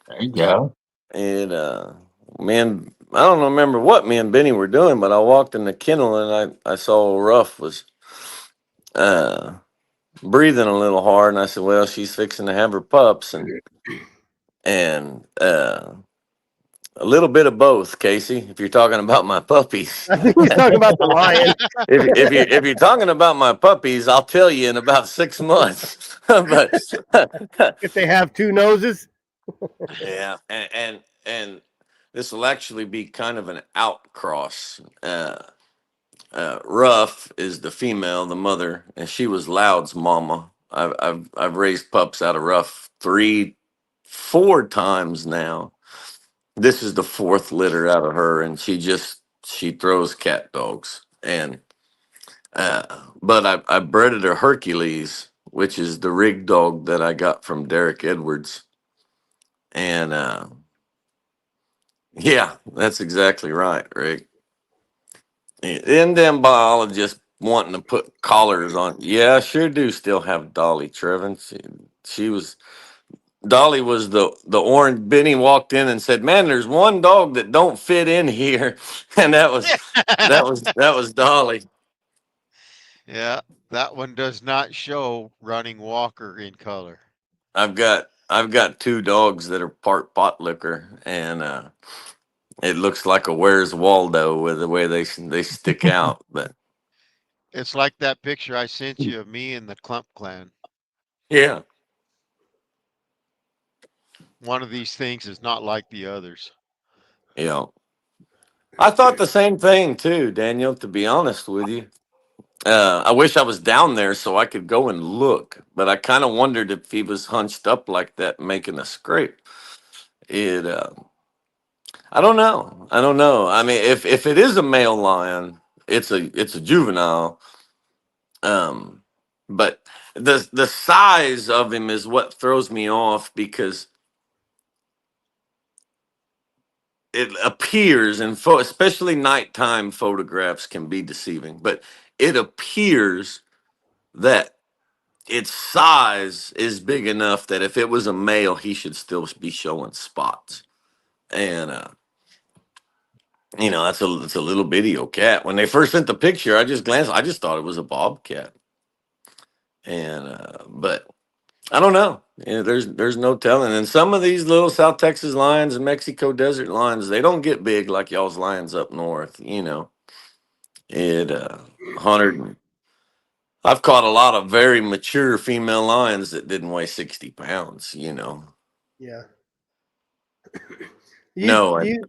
There you go. And I don't remember what me and Benny were doing, but I walked in the kennel and I saw Ruff was uh, breathing a little hard, and I said, "Well, she's fixing to have her pups," and a little bit of both, Casey. If you're talking about my puppies, I think he's talking about the lion. if you're talking about my puppies, I'll tell you in about 6 months. But If they have 2 noses. yeah, and this will actually be kind of an outcross. Ruff is the female, the mother, and she was Loud's mama. I've raised pups out of Ruff 4 times now. This is the 4th litter out of her, and she throws cat dogs. And but I breeded a Hercules, which is the rig dog that I got from Derek Edwards. And yeah, that's exactly right, Rick. And them biologists wanting to put collars on. Yeah, I sure do still have Dolly Trevin. She was Dolly was the orange. Benny walked in and said, "Man, there's one dog that don't fit in here," and that was Dolly. Yeah, that one does not show running Walker in color. I've got 2 dogs that are part pot liquor, and it looks like a Where's Waldo with the way they stick out. But It's like that picture I sent you of me and the Clump clan. yeah, One of these things is not like the others. yeah. I thought the same thing too, Daniel. To be honest with you, I wish I was down there so I could go and look. But I kind of wondered if he was hunched up like that, making a scrape. It. I don't know. I don't know. I mean, if it is a male lion, it's a juvenile. Um, but the size of him is what throws me off because it appears and especially nighttime photographs can be deceiving. But it appears that its size is big enough that if it was a male, he should still be showing spots. And it's a little bitty old cat. When they first sent the picture, I just glanced. I just thought it was a bobcat. And but I don't know. There's no telling. And some of these little South Texas lions and Mexico desert lions, they don't get big like y'all's lions up north. It 100. I've caught a lot of very mature female lions that didn't weigh 60 pounds. Yeah. No, You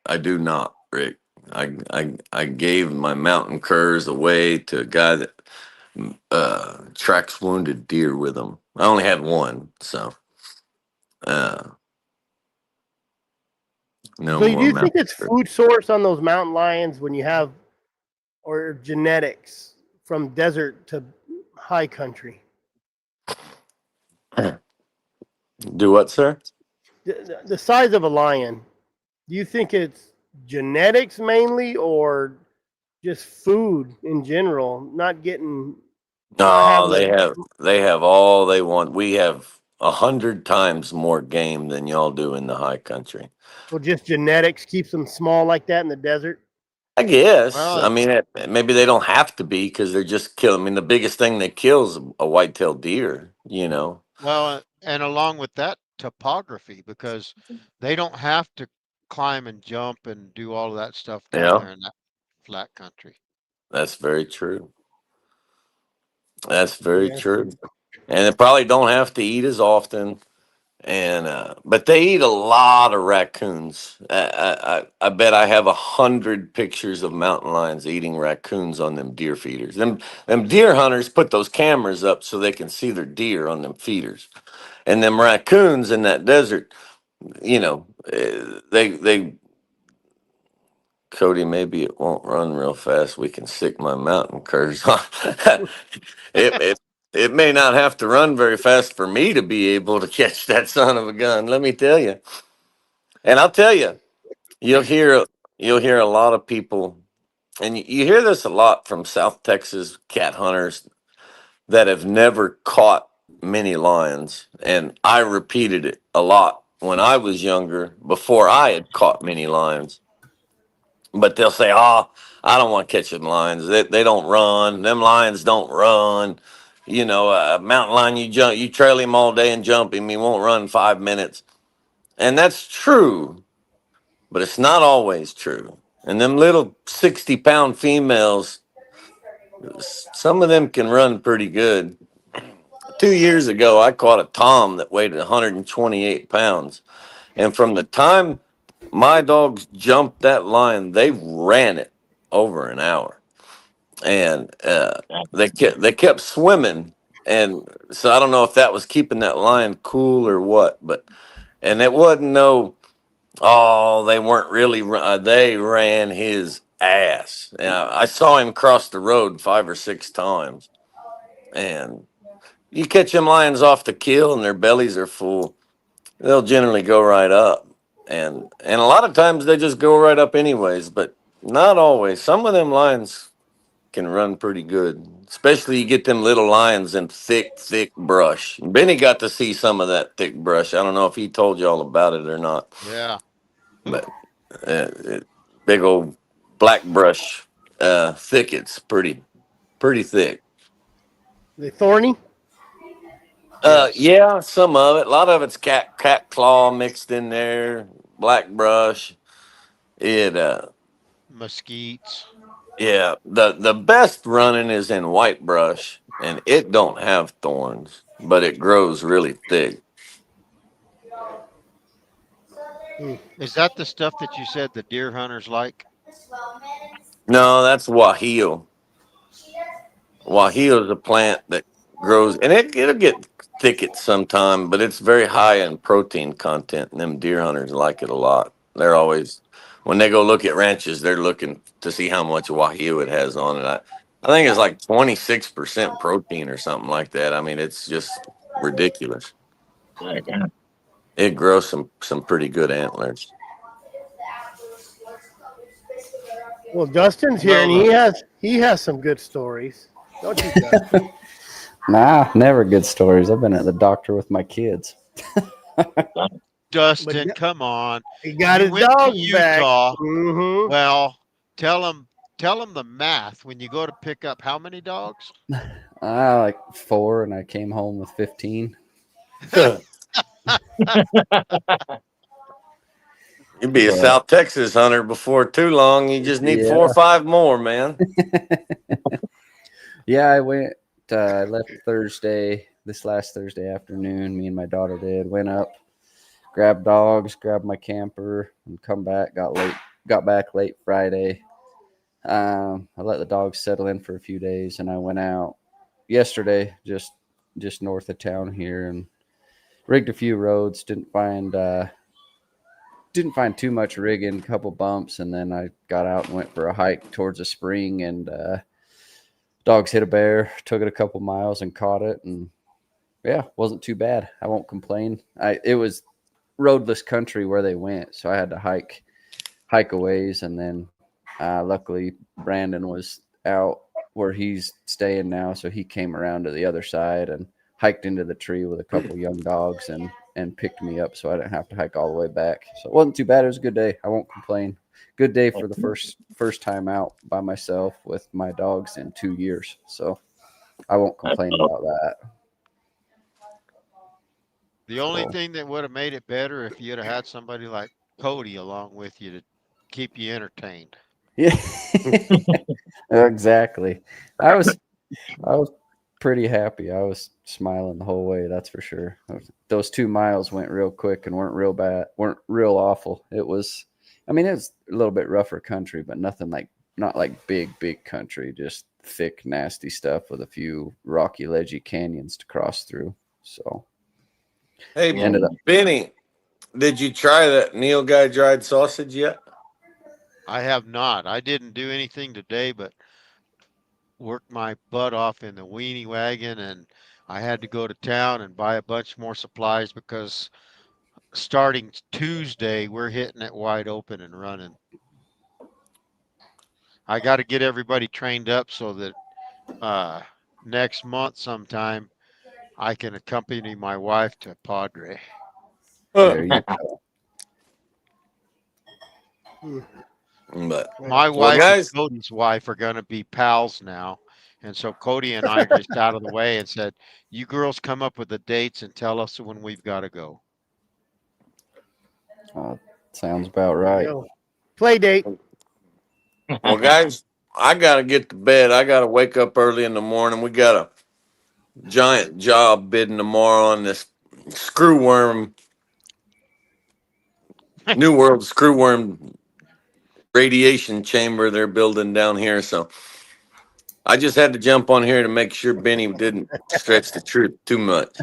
I do not, Rick. I gave my mountain curs away to a guy that tracks wounded deer with them. I only had one, so uh, no so do more you think mountain it's curs. food source on those mountain lions when you have or genetics from desert to high country? Do what, sir? The size of a lion, do you think it's genetics mainly or just food in general, not getting not No, having they have all they want. We have 100 times more game than y'all do in the high country. so just genetics keeps them small like that in the desert? I guess. I Well, mean, maybe they don't have to be because they're just killing. I mean, the biggest thing they kill is a white-tailed deer. and along with that, topography, because they don't have to climb and jump and do all of that stuff down Yeah, there in that flat country. that's very true. That's very Yeah. true. And they probably don't have to eat as often. And but they eat a lot of raccoons. I bet I have 100 pictures of mountain lions eating raccoons on them deer feeders. Them deer hunters put those cameras up so they can see their deer on them feeders. And them raccoons in that desert, they Cody, maybe it won't run real fast. We can stick my mountain curs on. it it may not have to run very fast for me to be able to catch that son of a gun. Let me tell you. And I'll tell you, you'll hear you'll hear a lot of people, and you hear this a lot from South Texas cat hunters that have never caught many lions. And I repeated it a lot when I was younger, before I had caught many lions. But they'll say, "Oh, I don't want to catch them lions. They don't run. Them lions don't run. You know, a mountain lion, you trail him all day and jump him, he won't run 5 minutes." And that's true, but it's not always true. And them little 60-pound females, some of them can run pretty good. 2 years ago, I caught a tom that weighed 128 pounds. And from the time my dogs jumped that lion, they ran it over an hour. And they kept swimming. And so I don't know if that was keeping that lion cool or what, but and it wasn't no, oh, they weren't really they ran his ass. I saw him cross the road 5 or 6 times. And you catch them lions off the kill and their bellies are full, they'll generally go right up. And a lot of times they just go right up anyways, but not always. Some of them lions can run pretty good, especially you get them little lions in thick brush. Benny got to see some of that thick brush. I don't know if he told you all about it or not, Yeah. but big old black brush thickets, pretty thick. They thorny. Yes. Yeah, some of it. A lot of it's cat claw mixed in there, black brush. It Mesquites. Yeah, the best running is in white brush, and it don't have thorns, but it grows really thick. Is that the stuff that you said the deer hunters like? No, that's wahio. Wahio is a plant that grows, and it'll get thicket sometime, but it's very high in protein content, and them deer hunters like it a lot. They're always, when they go look at ranches, they're looking to see how much wahio it has on it. I think it's like 26% protein or something like that. I mean, it's just ridiculous. It grows some pretty good antlers. Well, Justin's here, and he has some good stories, don't you, Justin? Nah, never good stories. I've been at the doctor with my kids. Dustin, But- come on. He got You his went to dogs back. Utah. Mm-hmm. Well, tell him the math when you go to pick up how many dogs? Like 4, and I came home with 15. You'd be a But- South Texas hunter before too long. You just need 4 or 5 more, man. Yeah, I went. I left this last Thursday afternoon. Me and my daughter went up, grabbed dogs, grabbed my camper, and come back. Got back late Friday. I let the dogs settle in for a few days, and I went out yesterday, just north of town here, and rigged a few roads. Didn't find too much rigging, a couple bumps, and then I got out and went for a hike towards a spring, and dogs hit a bear, took it a couple miles and caught it, and yeah, wasn't too bad. I won't complain. It was roadless country where they went, so I had to hike a ways, and then luckily Brandon was out where he's staying now, so he came around to the other side and hiked into the tree with a couple young dogs and picked me up, so I didn't have to hike all the way back. So it wasn't too bad. It was a good day. I won't complain. Good day for the first time out by myself with my dogs in 2 years. So I won't complain about that. The only thing that would have made it better if you'd have had somebody like Cody along with you to keep you entertained. Yeah, exactly. I was pretty happy. I was smiling the whole way. That's for sure. Those 2 miles went real quick and weren't real awful. It was a little bit rougher country, but not like big country, just thick, nasty stuff with a few rocky, ledgy canyons to cross through. So, Hey, ended up. Benny, did you try that Neil Guy dried sausage yet? I have not. I didn't do anything today, but worked my butt off in the weenie wagon, and I had to go to town and buy a bunch more supplies because starting Tuesday, we're hitting it wide open and running. I got to get everybody trained up so that next month sometime I can accompany my wife to Padre. There you go. But My well, wife and guys, Cody's wife are going to be pals now. And so Cody and I are just out of the way and said, you girls come up with the dates and tell us when we've got to go. Sounds about There you right. go. Play date. well, guys, I gotta get to bed. I gotta wake up early in the morning. We got a giant job bidding tomorrow on this screwworm, New World screwworm radiation chamber they're building down here. So I just had to jump on here to make sure Benny didn't stretch the truth too much.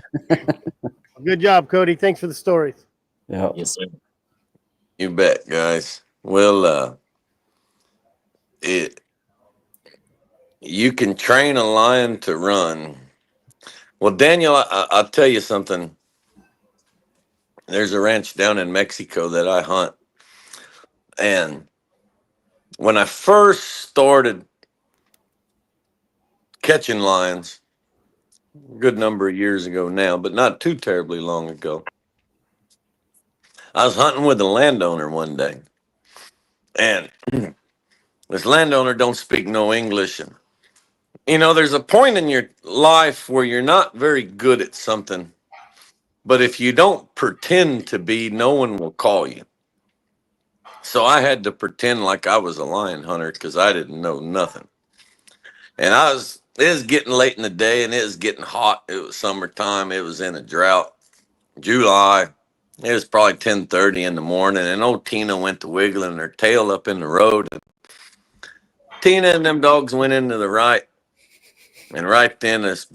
Good job, Cody. Thanks for the stories. Yeah. Yes, sir. You bet, guys. Well, you can train a lion to run. Well, Daniel, I'll tell you something. There's a ranch down in Mexico that I hunt. And when I first started catching lions, a good number of years ago now, but not too terribly long ago, I was hunting with a landowner one day. And this landowner don't speak no English. And, there's a point in your life where you're not very good at something. But if you don't pretend to be, no one will call you. So I had to pretend like I was a lion hunter because I didn't know nothing. And it was getting late in the day and it was getting hot. It was summertime. It was in a drought. July. It was probably 10:30 in the morning. And old Tina went to wiggling her tail up in the road. And Tina and them dogs went into the right. And right then this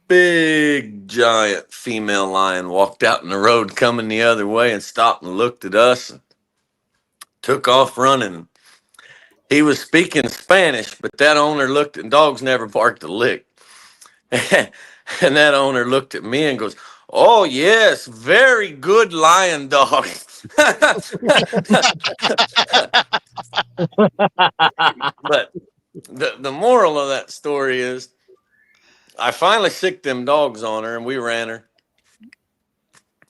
big giant female lion walked out in the road coming the other way and stopped and looked at us and took off running. He was speaking Spanish, but that owner looked at dogs never barked a lick. And that owner looked at me and goes, "Oh yes, very good lion dog." But the moral of that story is I finally sicked them dogs on her and we ran her.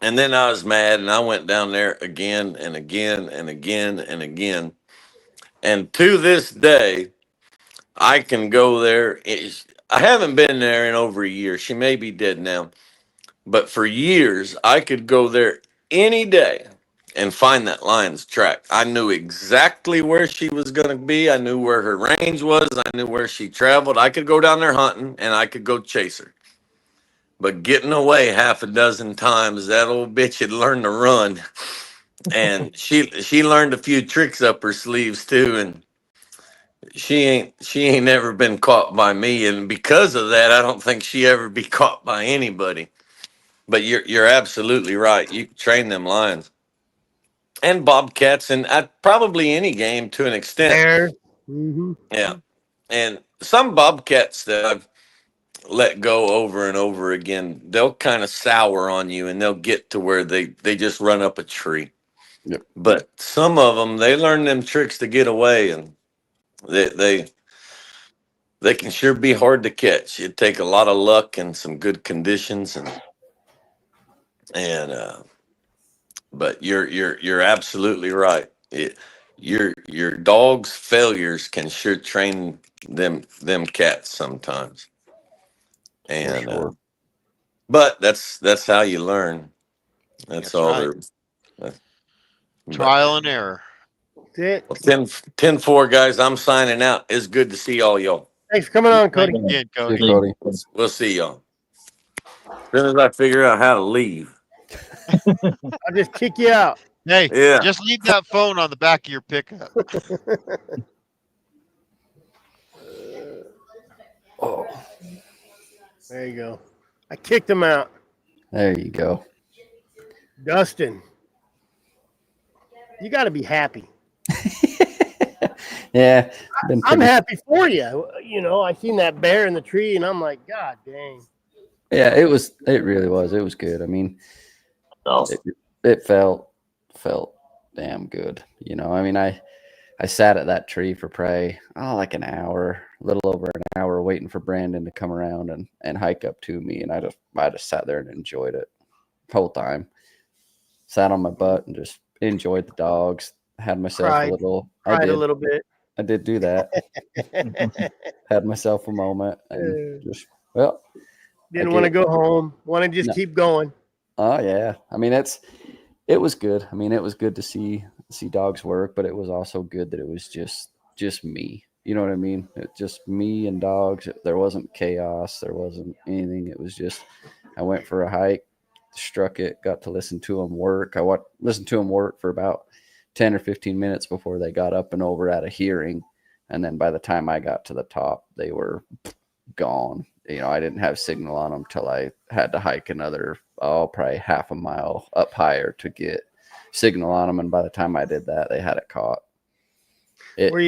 And then I was mad and I went down there again and again and again and again. And to this day, I can go there. I haven't been there in over a year. She may be dead now. But for years, I could go there any day and find that lion's track. I knew exactly where she was going to be. I knew where her range was. I knew where she traveled. I could go down there hunting and I could go chase her. But getting away half a dozen times, that old bitch had learned to run. And she learned a few tricks up her sleeves too. And she ain't never been caught by me. And because of that, I don't think she ever be caught by anybody. But you're absolutely right. You can train them lions and bobcats and probably any game to an extent. There. Mm-hmm. Yeah. And some bobcats that I've let go over and over again, they'll kind of sour on you and they'll get to where they just run up a tree. Yep. But some of them, they learn them tricks to get away, and they can sure be hard to catch. It take a lot of luck and some good conditions and but you're absolutely right. Your dog's failures can sure train them cats sometimes. And sure. but that's how you learn. That's all right. there. Trial and error. That's it. Well, 10-4, guys. I'm signing out. It's good to see all y'all. Thanks for coming on, Thank Cody. you again, See you, Cody. Cody. We'll see y'all. As soon as I figure out how to leave. I'll just kick you out. Hey, Yeah. just leave that phone on the back of your pickup. Oh, There you go. I kicked him out. there you go. Dustin, you got to be happy. Yeah, been I'm pretty. happy for you. You know, I seen that bear in the tree, and I'm like, God dang. Yeah, it was. It really was. It was good. I mean, it, Awesome. it felt damn good. You know, I mean, I sat at that tree for probably like an hour, a little over an hour, waiting for Brandon to come around and hike up to me, and I just sat there and enjoyed it the whole time. Sat on my butt and just enjoyed the dogs. Had myself a Cried, little. I cried a did. little bit. I did do that. Had myself a moment and just well. I Didn't want to get go home. Want to just no. keep going. Oh yeah. I mean, it was good. I mean, it was good to see dogs work, but it was also good that it was just me. You know what I mean? It just me and dogs. There wasn't chaos. There wasn't anything. It was just I went for a hike, struck it, got to listen to them work. Listened to them work for about 10 or 15 minutes before they got up and over at a hearing, and then by the time I got to the top, they were gone. You know, I didn't have signal on them till I had to hike another, probably half a mile up higher to get signal on them. And by the time I did that, they had it caught. Were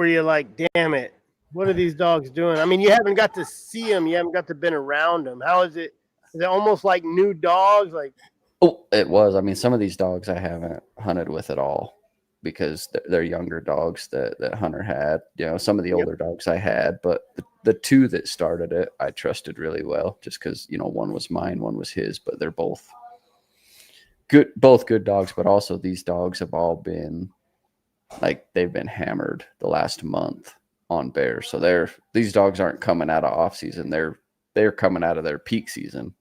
you like, damn it? What are these dogs doing? I mean, you haven't got to see them. You haven't got to been around them. How is it? Is it almost like new dogs? Like, Oh, it was. I mean, some of these dogs I haven't hunted with at all because they're younger dogs that Hunter had. You know, some of the older dogs I had, but the two that started it, I trusted really well just because, you know, one was mine, one was his, but they're both good dogs. But also these dogs have all been like they've been hammered the last month on bears. So these dogs aren't coming out of off season. They're coming out of their peak season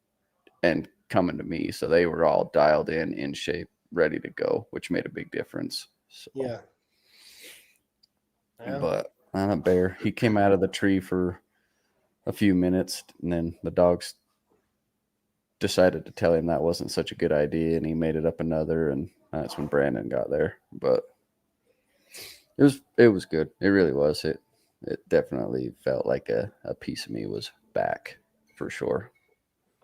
and coming to me. So they were all dialed in shape, ready to go, which made a big difference. So, yeah. but on a bear, he came out of the tree for a few minutes, and then the dogs decided to tell him that wasn't such a good idea, and he made it up another, and that's when Brandon got there. But it was good. It really was. It definitely felt like a piece of me was back for sure.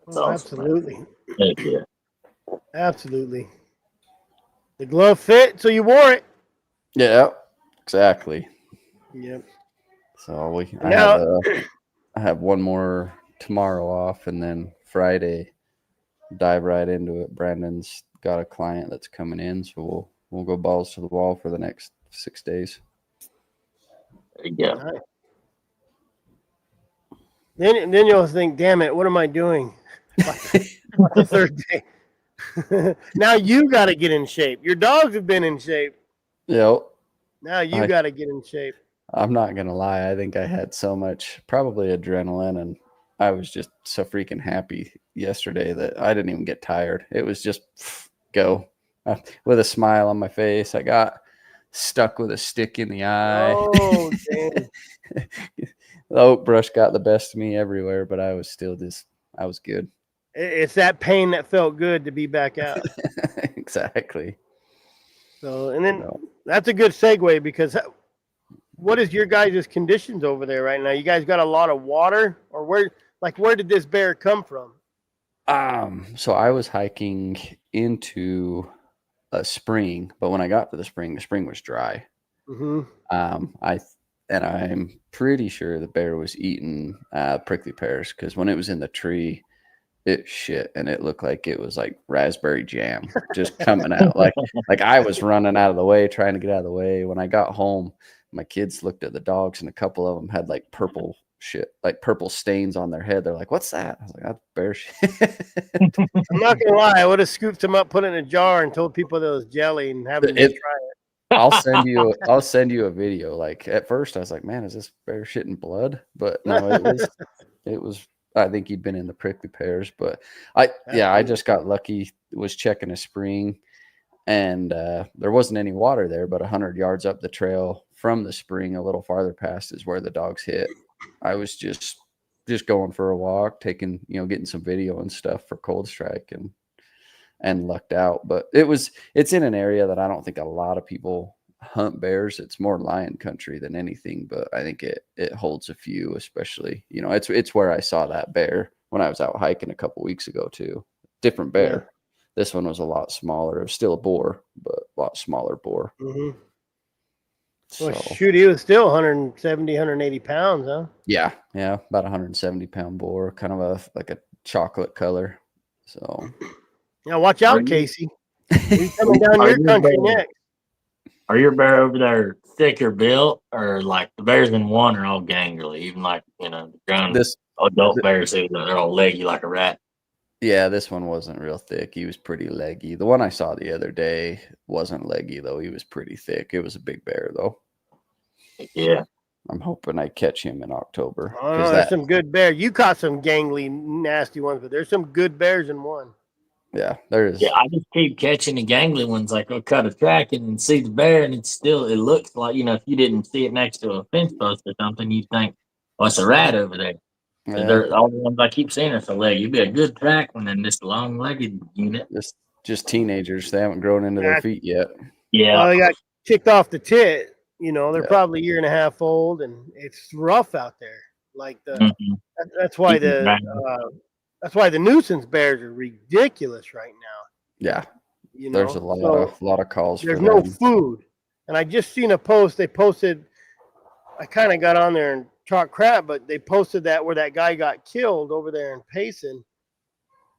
That's Oh, awesome, man. absolutely. Heck yeah. Absolutely. The glove fit, so you wore it. Yeah, exactly. Yep. So Now, I have one more tomorrow off, and then Friday dive right into it. Brandon's got a client that's coming in, so we'll go balls to the wall for the next 6 days. There you go. nice. Then you'll think, damn it, what am I doing? The third day. Now you got to get in shape. Your dogs have been in shape. Yeah, Now you got to get in shape. I'm not gonna lie. I think I had so much probably adrenaline, and I was just so freaking happy yesterday that I didn't even get tired. It was just go with a smile on my face. I got stuck with a stick in the eye. Oh, damn. The oak brush got the best of me everywhere, but I was still I was good. It's that pain that felt good to be back out. Exactly. So, and then No. that's a good segue because what is your guys' conditions over there right now? You guys got a lot of water, or where did this bear come from? So I was hiking into a spring, but when I got to the spring was dry. Mm-hmm. I'm pretty sure the bear was eating prickly pears because when it was in the tree, it shit and it looked like it was like raspberry jam just coming out. Like I was running out of the way, trying to get out of the way. When I got home, my kids looked at the dogs and a couple of them had like purple shit, like purple stains on their head. They're like, "What's that?" I was like, "That's bear shit." I'm not gonna lie, I would have scooped them up, put it in a jar, and told people that it was jelly, and have them just try it. I'll send you a video. Like at first I was like, man, is this bear shitting blood? But no, it was I think he'd been in the prickly pears, but I just got lucky, was checking a spring and there wasn't any water there, but 100 yards up the trail from the spring, a little farther past is where the dogs hit. I was just going for a walk, taking, getting some video and stuff for Cold Strike and lucked out. But it's in an area that I don't think a lot of people hunt bears. It's more lion country than anything, but I think it holds a few, especially, it's where I saw that bear when I was out hiking a couple weeks ago too. Different bear. Yeah. This one was a lot smaller. It was still a boar, but a lot smaller boar. Mm-hmm. So Well, shoot, he was still 170, 180 pounds, huh? yeah, about 170-pound boar, kind of like a chocolate color. So Now watch Are out, you- Casey. He's coming down Are your you country bear- next. Are your bear over there thicker built, or like the bears in one are all gangly, even like the ground this adult bears who they're all leggy like a rat. Yeah, this one wasn't real thick. He was pretty leggy. The one I saw the other day wasn't leggy though. He was pretty thick. It was a big bear though. Yeah, I'm hoping I catch him in October. Oh, 'cause no, there's that, some good bears. You caught some gangly, nasty ones, but there's some good bears in one. yeah, there is. yeah. I just keep catching the gangly ones. Like I'll cut a track and see the bear, and it looks like if you didn't see it next to a fence post or something, you'd think, "Well, it's a rat over there." 'Cause Yeah, they're all the ones I keep seeing are so leggy. It'd be a good track one in this long-legged unit. just teenagers. They haven't grown into their Yeah. feet yet. Yeah, Well, they got kicked off the tit. They're Yeah. probably a year and a half old, and it's rough out there. Like mhm. that's why Right. that's why the nuisance bears are ridiculous right now. Yeah, You there's know, a lot of calls for there's no them. food, and I just seen a post. They posted. I kind of got on there and talked crap, but they posted that where that guy got killed over there in Payson.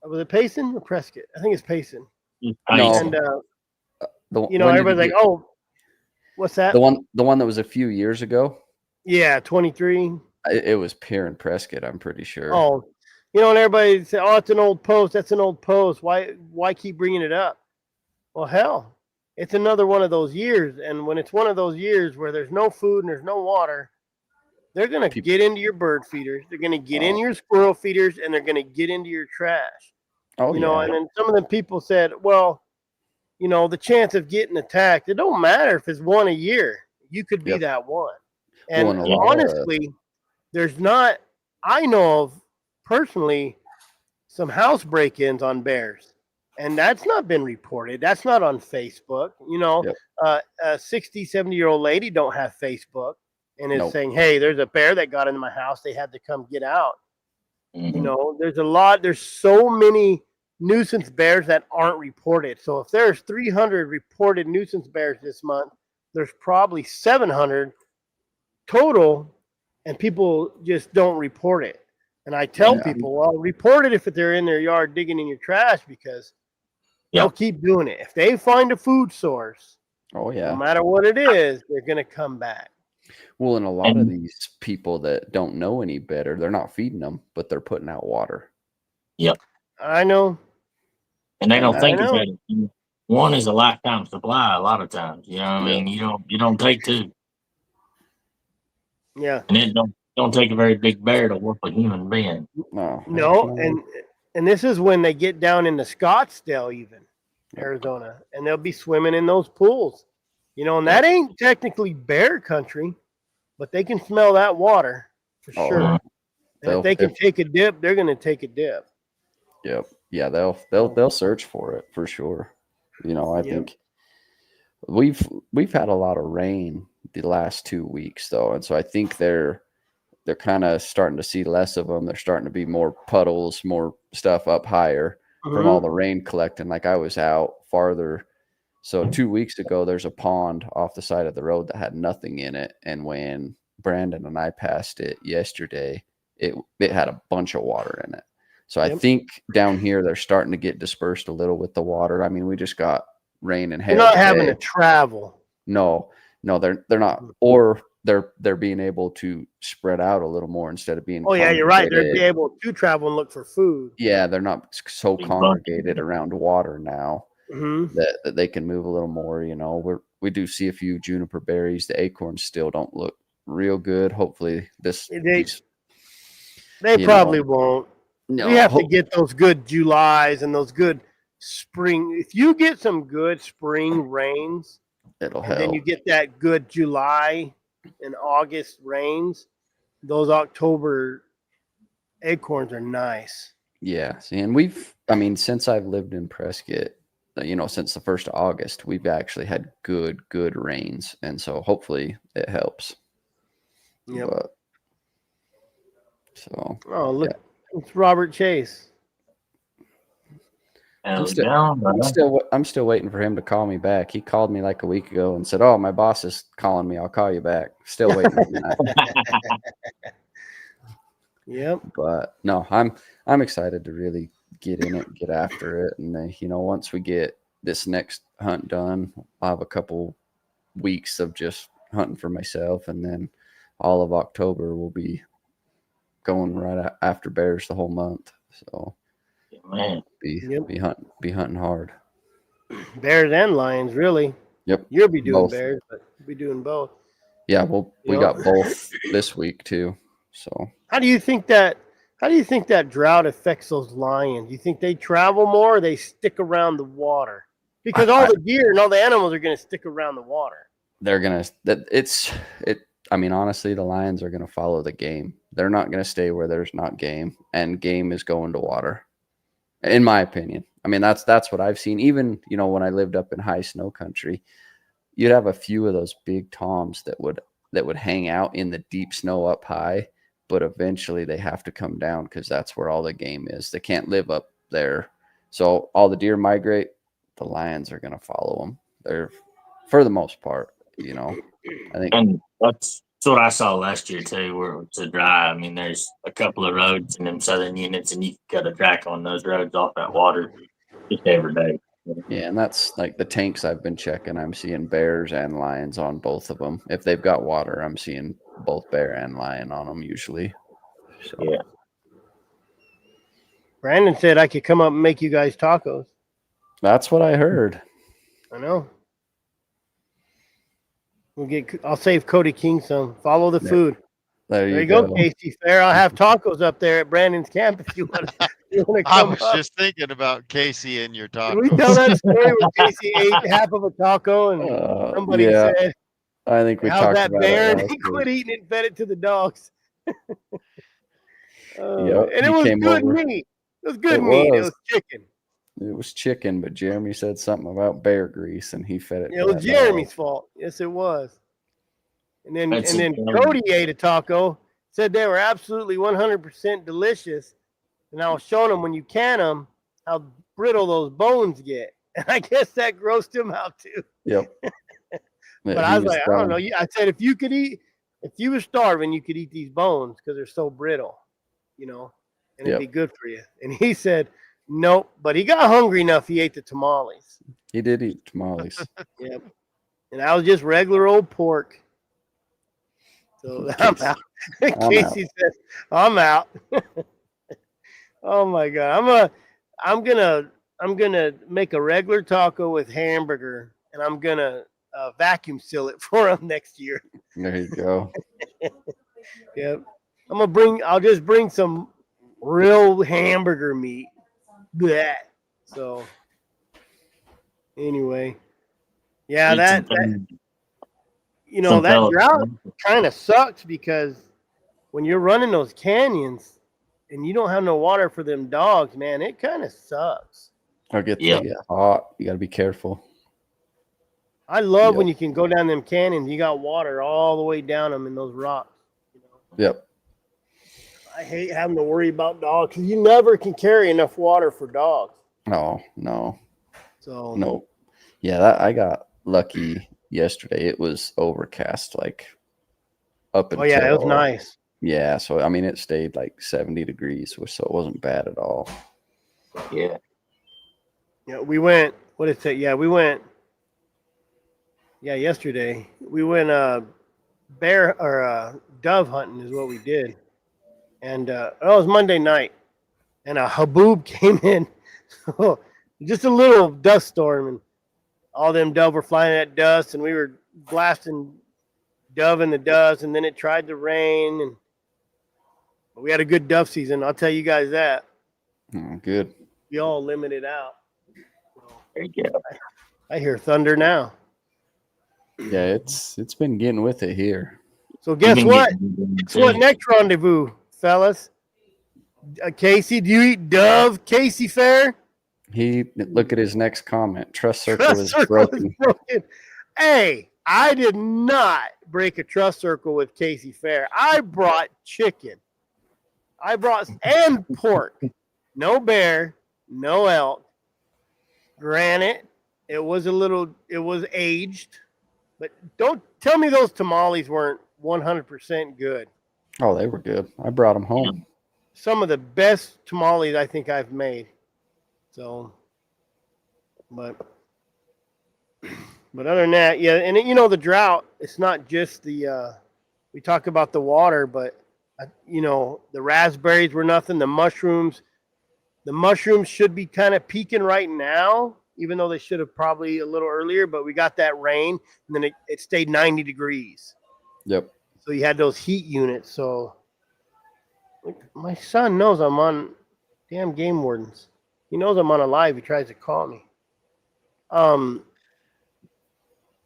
Was it Payson or Prescott? I think it's Payson. No, And the, when did everybody's you like, "Oh, what's that?" the one that was a few years ago. Yeah, 23. It was Pierre and Prescott. I'm pretty sure. Oh, and everybody say, "Oh, it's an old post. That's an old post. Why keep bringing it up?" Well, hell, it's another one of those years, and when it's one of those years where there's no food and there's no water, they're gonna get into your bird feeders. They're gonna get in your squirrel feeders, and they're gonna get into your trash. Oh yeah. And then some of them people said, "Well, the chance of getting attacked, it don't matter if it's one a year. You could be Yep. that one." And Well, and a lot of- honestly, there's not. I know of personally some house break-ins on bears, and that's not been reported. That's not on Facebook. Yep. A 60, 70-year-old lady don't have Facebook and is Nope. saying, "Hey, there's a bear that got into my house. They had to come get out." Mhm. There's so many nuisance bears that aren't reported. So if there's 300 reported nuisance bears this month, there's probably 700 total, and people just don't report it. And I tell Yeah. people, well, report it if they're in their yard digging in your trash, because they'll keep doing it. If they find a food source, Oh yeah. no matter what it is, they're going to come back. Well, and a lot of And- these people that don't know any better, they're not feeding them, but they're putting out water. I know. And they don't I think it's know. that one is a lifetime supply a lot of times. You know what I Yeah. mean? You don't take two. Yeah. And it don't take a very big bear to whoop a human being. No. No, heck and this is when they get down into Scottsdale, even Arizona, and they'll be swimming in those pools. And that ain't technically bear country, but they can smell that water for Oh, sure. And they'll- if they can if- take a dip, they're going to take a dip. Yep. Yeah, they'll search for it for sure. I think we've had a lot of rain the last 2 weeks though, and so I think they're kind of starting to see less of them. They're starting to be more puddles, more stuff up higher from all the rain collecting. Like I was out farther. So 2 weeks ago, there's a pond off the side of the road that had nothing in it, and when Brandon and I passed it yesterday, it had a bunch of water in it. So I think down here they're starting to get dispersed a little with the water. I mean, we just got rain and hail. They're not having today. to travel. No, they're not, or they're being able to spread out a little more instead of being. Oh yeah, you're right. They're congregated. be able to travel and look for food. Yeah, they're not so Big congregated around water now Mm-hmm. that they can move a little more. We do see a few juniper berries. The acorns still don't look real good. Hopefully They probably won't. No, We have to get those good Julys and those good spring. If you get some good spring rains, it'll and help. then you get that good July and August rains, those October acorns are nice. Yeah, see, and since I've lived in Prescott, since the 1st of August, we've actually had good rains, and so hopefully it helps. Yep. But, so Oh, look, it's Robert Chase. Hell still- yeah, brother. I'm still waiting for him to call me back. He called me like a week ago and said, "Oh, my boss is calling me. I'll call you back." Still waiting on that. Yep. But no, I'm excited to really get in it, get after it, and then, once we get this next hunt done, I'll have a couple weeks of just hunting for myself, and then all of October will be going right after bears the whole month. So Man, be hunting hard. Bears and lions, really. Yep. You'll be doing Both. bears, but we'll be doing both. Yeah, well, we You know? got both this week too. So How do you think that drought affects those lions? Do you think they travel more or they stick around the water? Because all the deer and all the animals are going to stick around the water. they're gonna I mean, honestly, the lions are gonna follow the game. They're not gonna stay where there's not game, and game is going to water, in my opinion. I mean, that's what I've seen. Even when I lived up in high snow country, you'd have a few of those big toms that would hang out in the deep snow up high, but eventually they have to come down because that's where all the game is. They can't live up there, so all the deer migrate. The lions are gonna follow them. They're, for the most part, I think. and that's what I saw last year too, where it's a dry. I mean, there's a couple of roads in them southern units, and you can cut a track on those roads off that water just every day. Yeah, and that's like the tanks I've been checking. I'm seeing bears and lions on both of them. If they've got water, I'm seeing both bear and lion on them usually. So Yeah. Brandon said I could come up and make you guys tacos. that's what I heard. I know. I'll save Cody King some. Follow the food. There There you you go. go, Casey Fair. I'll have tacos up there at Brandon's camp if you want to I come was up. just thinking about Casey and your Can we tacos. tell that story where Casey ate half of a taco and somebody yeah, said, I think we "How's talked that about bear?" it And last he week. quit eating it and fed it to the dogs. Yep, And he it was came good over. meat. It was good It meat. It was. was chicken. It was chicken, but Jeremy said something about bear grease, and he fed it. It to was that Jeremy's dog. fault. Yes, it was. And That's then it. Cody ate a taco, said they were absolutely 100% delicious. And I was showing him when you can them how brittle those bones get. And I guess that grossed him out too. Yep. But I was like, I don't know. I said, if you were starving, you could eat these bones because they're so brittle, and it'd be good for you. And he said, nope. But he got hungry enough. He ate the tamales. He did eat tamales. Yep. And I was just regular old pork. So I'm out. Casey says, I'm out. Oh my God. I'm gonna make a regular taco with hamburger, and I'm gonna vacuum seal it for him next year. There you go. Yep. I'll just bring some real hamburger meat. Blech. So anyway. Yeah, that drought kind of sucks because when you're running those canyons and you don't have no water for them dogs, man, it kind of sucks. They get hot. You got to be careful. I love when you can go down them canyons. You got water all the way down them in those rocks. Yep. I hate having to worry about dogs because you never can carry enough water for dogs. No. So no. Yeah, I got lucky yesterday. It was overcast up until. Oh yeah, it was nice. Yeah, so I mean it stayed like 70 degrees, so it wasn't bad at all. Yeah. Yeah, we went. What is it? Yeah, we went. Yeah, yesterday we went bear or dove hunting is what we did, and it was Monday night, and a haboob came in, just a little dust storm, and all them dove were flying at dust, and we were blasting dove in the dust, and then it tried to rain, and we had a good dove season. I'll tell you guys that. Good. We all limited out. There you go. I hear thunder now. Yeah, it's been getting with it here. So guess what? Guess what? Next rendezvous, fellas. Casey, do you eat dove? Casey Fair? Look at his next comment. Trust circle is broken. Hey, I did not break a trust circle with Casey Fair. I brought chicken. And pork. No bear, no elk, Granted, it was aged, but don't tell me those tamales weren't 100% good. Oh, they were good. I brought them home. Some of the best tamales I think I've made. So, but other than that, yeah, and the drought. It's not just the. We talk about the water, but the raspberries were nothing. The mushrooms should be kind of peaking right now, even though they should have probably a little earlier. But we got that rain, and then it stayed 90 degrees. Yep. So you had those heat units. So my son knows I'm on damn game wardens. He knows I'm on a live. He tries to call me.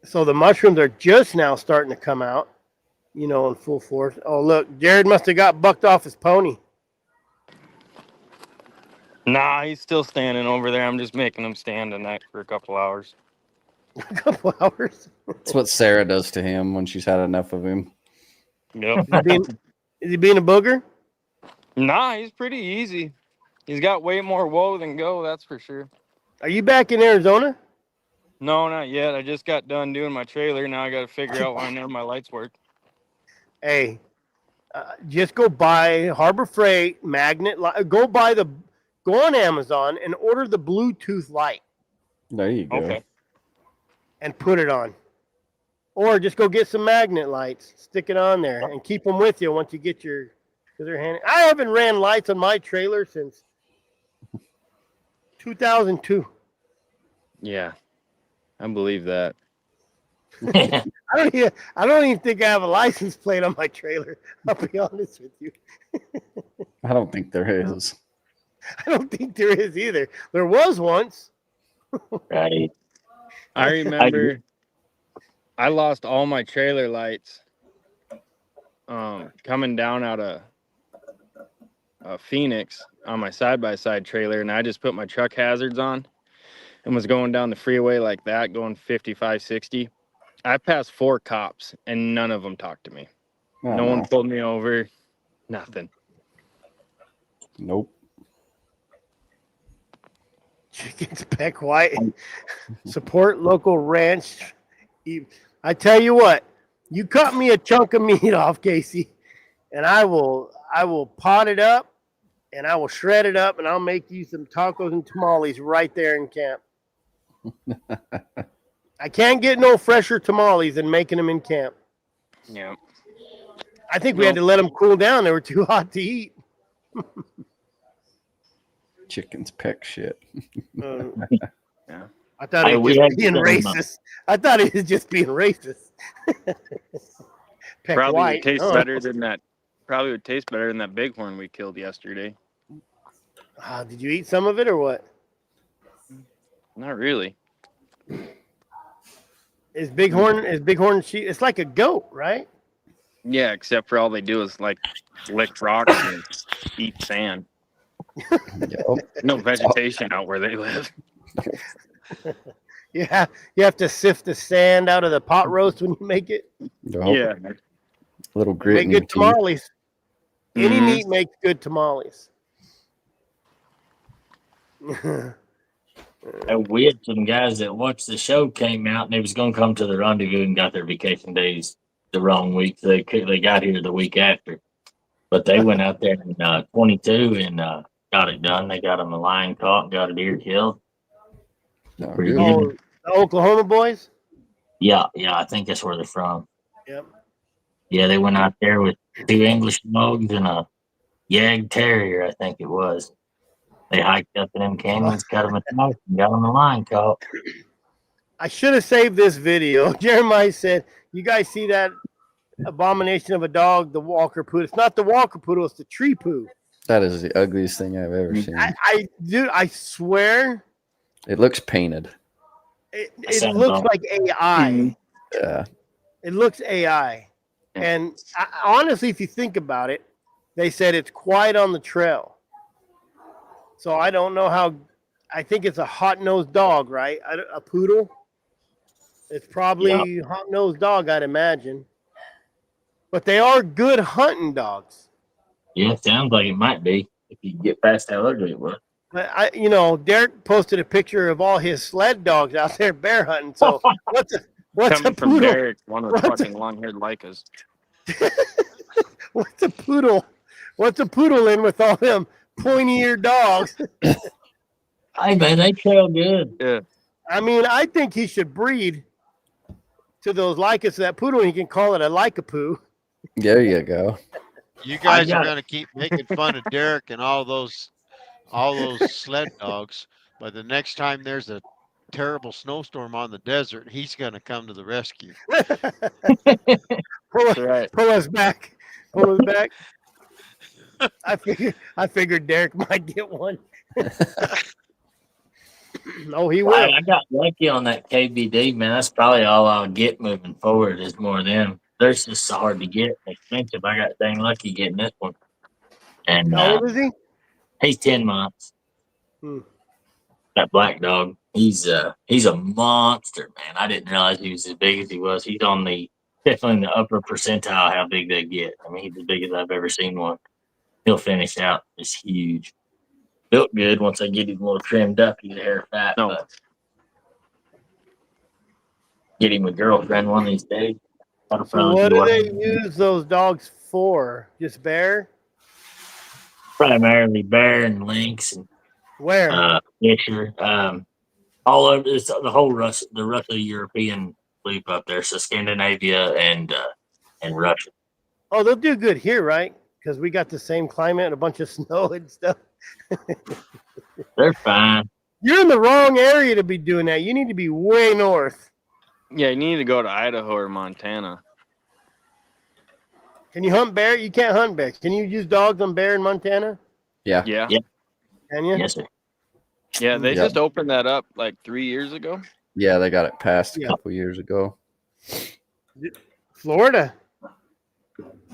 So the mushrooms are just now starting to come out, in full force. Oh, look, Jared must have got bucked off his pony. Nah, he's still standing over there. I'm just making him stand tonight for a couple hours. A couple hours. That's what Sarah does to him when she's had enough of him. Yep. Is he being a booger? Nah, he's pretty easy. He's got way more woe than go, that's for sure. Are you back in Arizona? No, not yet. I just got done doing my trailer. Now I got to figure out why none of my lights work. Hey, just go buy Harbor Freight magnet. Go on Amazon and order the Bluetooth light. There you go. Okay. And put it on. Or just go get some magnet lights, stick it on there, and keep them with you once you get your. Because they're handy. I haven't ran lights on my trailer since 2002. Yeah, I believe that. I don't even think I have a license plate on my trailer. I'll be honest with you. I don't think there is. I don't think there is either. There was once. Right. I remember I lost all my trailer lights coming down out of Phoenix on my side-by-side trailer, and I just put my truck hazards on and was going down the freeway like that, going 55, 60. I passed 4 cops, and none of them talked to me. Oh, No one pulled me over. Nothing. Nope. Chickens peck white. Support local ranch. I tell you what, you cut me a chunk of meat off, Casey, and I will pot it up and I will shred it up and I'll make you some tacos and tamales right there in camp. I can't get no fresher tamales than making them in camp. Yeah. I think we had to let them cool down. They were too hot to eat. Chickens peck shit. Yeah. I thought it was just being racist. I thought it was just being racist. Probably would taste better than that. Probably would taste better than that bighorn we killed yesterday. Did you eat some of it or what? Not really. Is bighorn sheep? It's like a goat, right? Yeah, except for all they do is like lick rocks and eat sand. No vegetation out where they live. Yeah, you have to sift the sand out of the pot roast when you make it. Yeah, a little grit. Make good tamales. Any meat makes good tamales. And we had some guys that watched the show came out and they was going to come to the rendezvous and got their vacation days the wrong week. So they got here the week after, but they went out there in 22 and got it done. They got them a lion caught, got a deer killed. The Oklahoma boys? Yeah, I think that's where they're from. Yep. Yeah, they went out there with 2 English mugs and a Yag Terrier, I think it was. They hiked up in them canyons, cut them a knife, and got them a lion caught. I should have saved this video. Jeremiah said, "You guys see that abomination of a dog, the Walker Poodle? It's not the Walker Poodle, it's the tree poo." That is the ugliest thing I've ever seen. I swear. It looks painted. It looks like AI. Yeah. It looks AI. And honestly, if you think about it, they said it's quiet on the trail. So I don't know how. I think it's a hot-nosed dog, right? A poodle. It's probably a hot-nosed dog, I'd imagine. But they are good hunting dogs. Yeah, sounds like it might be if you get past how ugly it was. But Derek posted a picture of all his sled dogs out there bear hunting. So what's Coming a from poodle? Derek, one with What's a- fucking long-haired Lycas. What's a poodle? What's a poodle in with all them pointy-eared dogs? Hey man, they trail good. Yeah. I mean, I think he should breed to those Lycas, that poodle. He can call it a Lycapoo. There you go. You guys got are it. gonna keep making fun of Derek and all those sled dogs, but the next time there's a terrible snowstorm on the desert, he's gonna come to the rescue. pull, That's right. pull us back. Pull us back. I figured Derek might get one. Oh, he will. I got lucky on that KBD, man. That's probably all I'll get moving forward is more of them. They're just so hard to get, expensive. I got dang lucky getting this one. And How old is he? he's 10 months. Hmm. That black dog, he's a monster, man. I didn't realize he was as big as he was. He's on definitely in the upper percentile how big they get. I mean, he's as big as I've ever seen one. He'll finish out. It's huge. Built good once I get him a little trimmed up. He's a hair fat, No. but get him a girlfriend one of these days. That'll So probably what be do what they use those dogs for? Just bear? primarily bear and lynx and Where? fisher. All over it's the whole the Russo-European loop up there. So Scandinavia and Russia. Oh, they'll do good here, right? Because we got the same climate and a bunch of snow and stuff. They're fine. You're in the wrong area to be doing that. You need to be way north. Yeah, you need to go to Idaho or Montana. Can you hunt bear? You can't hunt bear. Can you use dogs on bear in Montana? Yeah. Yeah. Yeah. Can you? Yes, sir. Yeah, they Yeah. just opened that up like 3 years ago. Yeah, they got it passed a Yeah. couple years ago. Florida.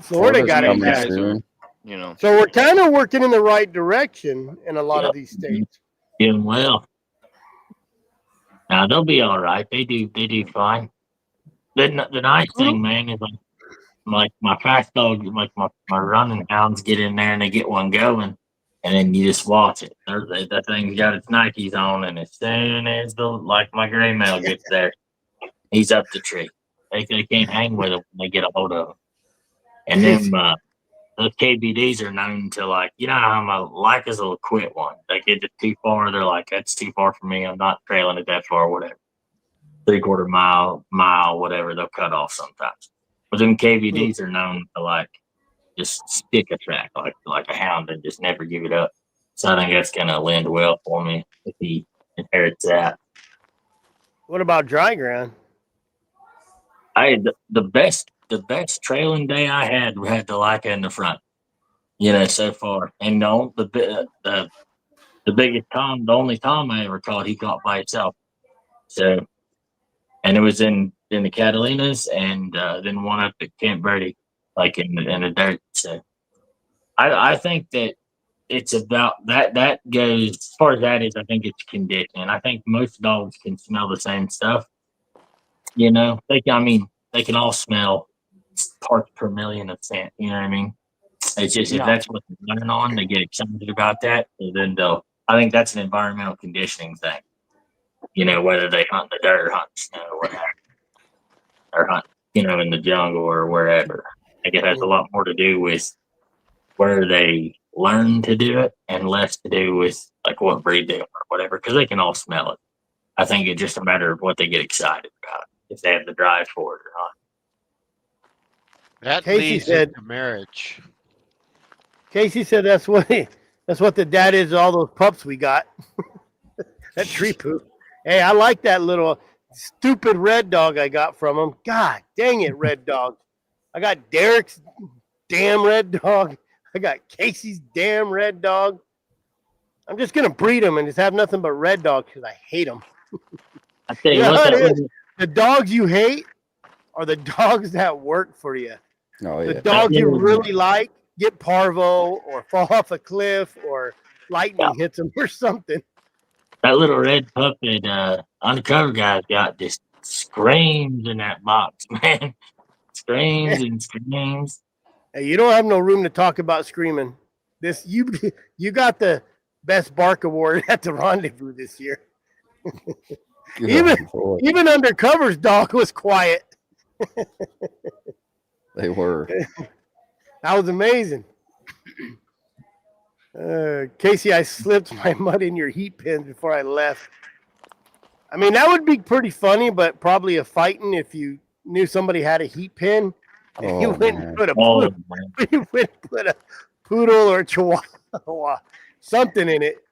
Florida Florida's got it coming passed. soon. You know. So we're kind of working in the right direction in a lot of these states. Doing well. Now they'll be all right. They do fine. The nice thing, man, is like my fast dog, like my running hounds get in there and they get one going, and then you just watch it. That thing's got its Nikes on, and as soon as my gray male gets there, he's up the tree. They can't hang with him when they get a hold of him. And then those KBDs are known to how my Lycas will quit one. They get it too far, they're like, that's too far for me. I'm not trailing it that far, whatever. 3/4 mile, whatever, they'll cut off sometimes. But then KVDs are known to just stick a track like a hound and just never give it up. So I think that's gonna lend well for me if he inherits that. What about dry ground? The best trailing day I had the Leica in the front. So far. And the biggest tom, the only tom I ever caught, he caught by himself. So, and it was in the Catalinas and then one up at Camp Verde, in the dirt. So I think that it's about that goes as far as that is. I think it's conditioning. I think most dogs can smell the same stuff. They can all smell parts per million of scent. You know what I mean? It's just if that's what they're running on, they get excited about that. And then I think that's an environmental conditioning thing. Whether they hunt in the dirt or hunt in snow or whatever, or hunt, in the jungle or wherever. I think it has a lot more to do with where they learn to do it and less to do with what breed they are or whatever, because they can all smell it. I think it's just a matter of what they get excited about, if they have the drive for it or not. That Casey leads said- into marriage. Casey said that's what the dad is to all those pups we got. That tree poop. Hey, I like that little stupid red dog I got from him. God dang it, red dog. I got Derek's damn red dog. I got Casey's damn red dog. I'm just going to breed them and just have nothing but red dogs because I hate them. I tell you You know what, how it that is? The dogs you hate are the dogs that work for you. Oh The yeah. dogs you really like get parvo or fall off a cliff or lightning hits them or something. that little red pup that undercover guy's got just screams in that box, man. Screams and screams. Hey, you don't have no room to talk about screaming. You got the best bark award at the rendezvous this year. Good Lord. Even Undercover's dog was quiet. They were. That was amazing. Casey, I slipped my mud in your heat pins before I left. I mean, that would be pretty funny, but probably a fighting if you knew somebody had a heat pin. And you Oh, went man. and put a Oh, poodle, man. you went and put a poodle or a chihuahua, something in it.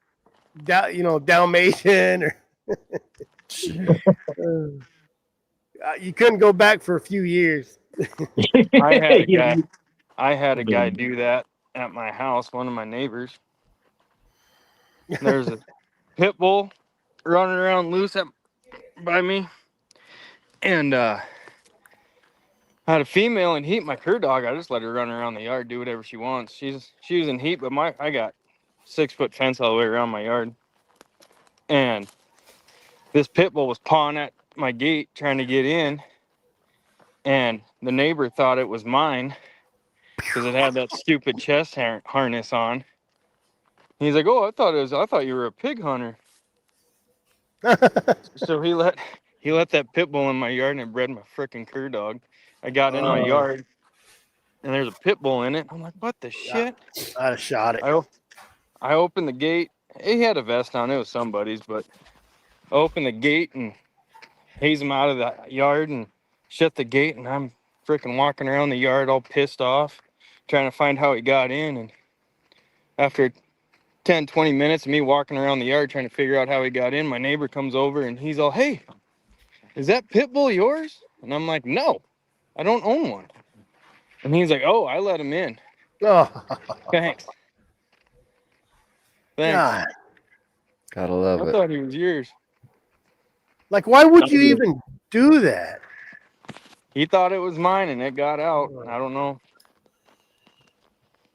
Dalmatian or you couldn't go back for a few years. I had a guy do that at my house, one of my neighbors. There's a pit bull running around loose by me. And I had a female in heat, my cur dog. I just let her run around the yard, do whatever she wants. She was in heat, but I got 6-foot fence all the way around my yard. And this pit bull was pawing at my gate trying to get in. And the neighbor thought it was mine because it had that stupid chest harness on. He's like, "Oh, I thought you were a pig hunter." So he let that pit bull in my yard and it bred my freaking cur dog. I got in my yard and there's a pit bull in it. I'm like, "What the shit?" I'd have shot it. I opened the gate. He had a vest on. It was somebody's, but I opened the gate and haze him out of the yard and shut the gate. And I'm freaking walking around the yard all pissed off, trying to find how he got in. And after 10, 20 minutes of me walking around the yard trying to figure out how he got in, my neighbor comes over and he's all, "Hey, is that pit bull yours?" And I'm like, "No, I don't own one." And he's like, "Oh, I let him in. Oh, Thanks." God. Gotta love I it. thought he was yours. Like, why would you even do that? He thought it was mine and it got out. I don't know.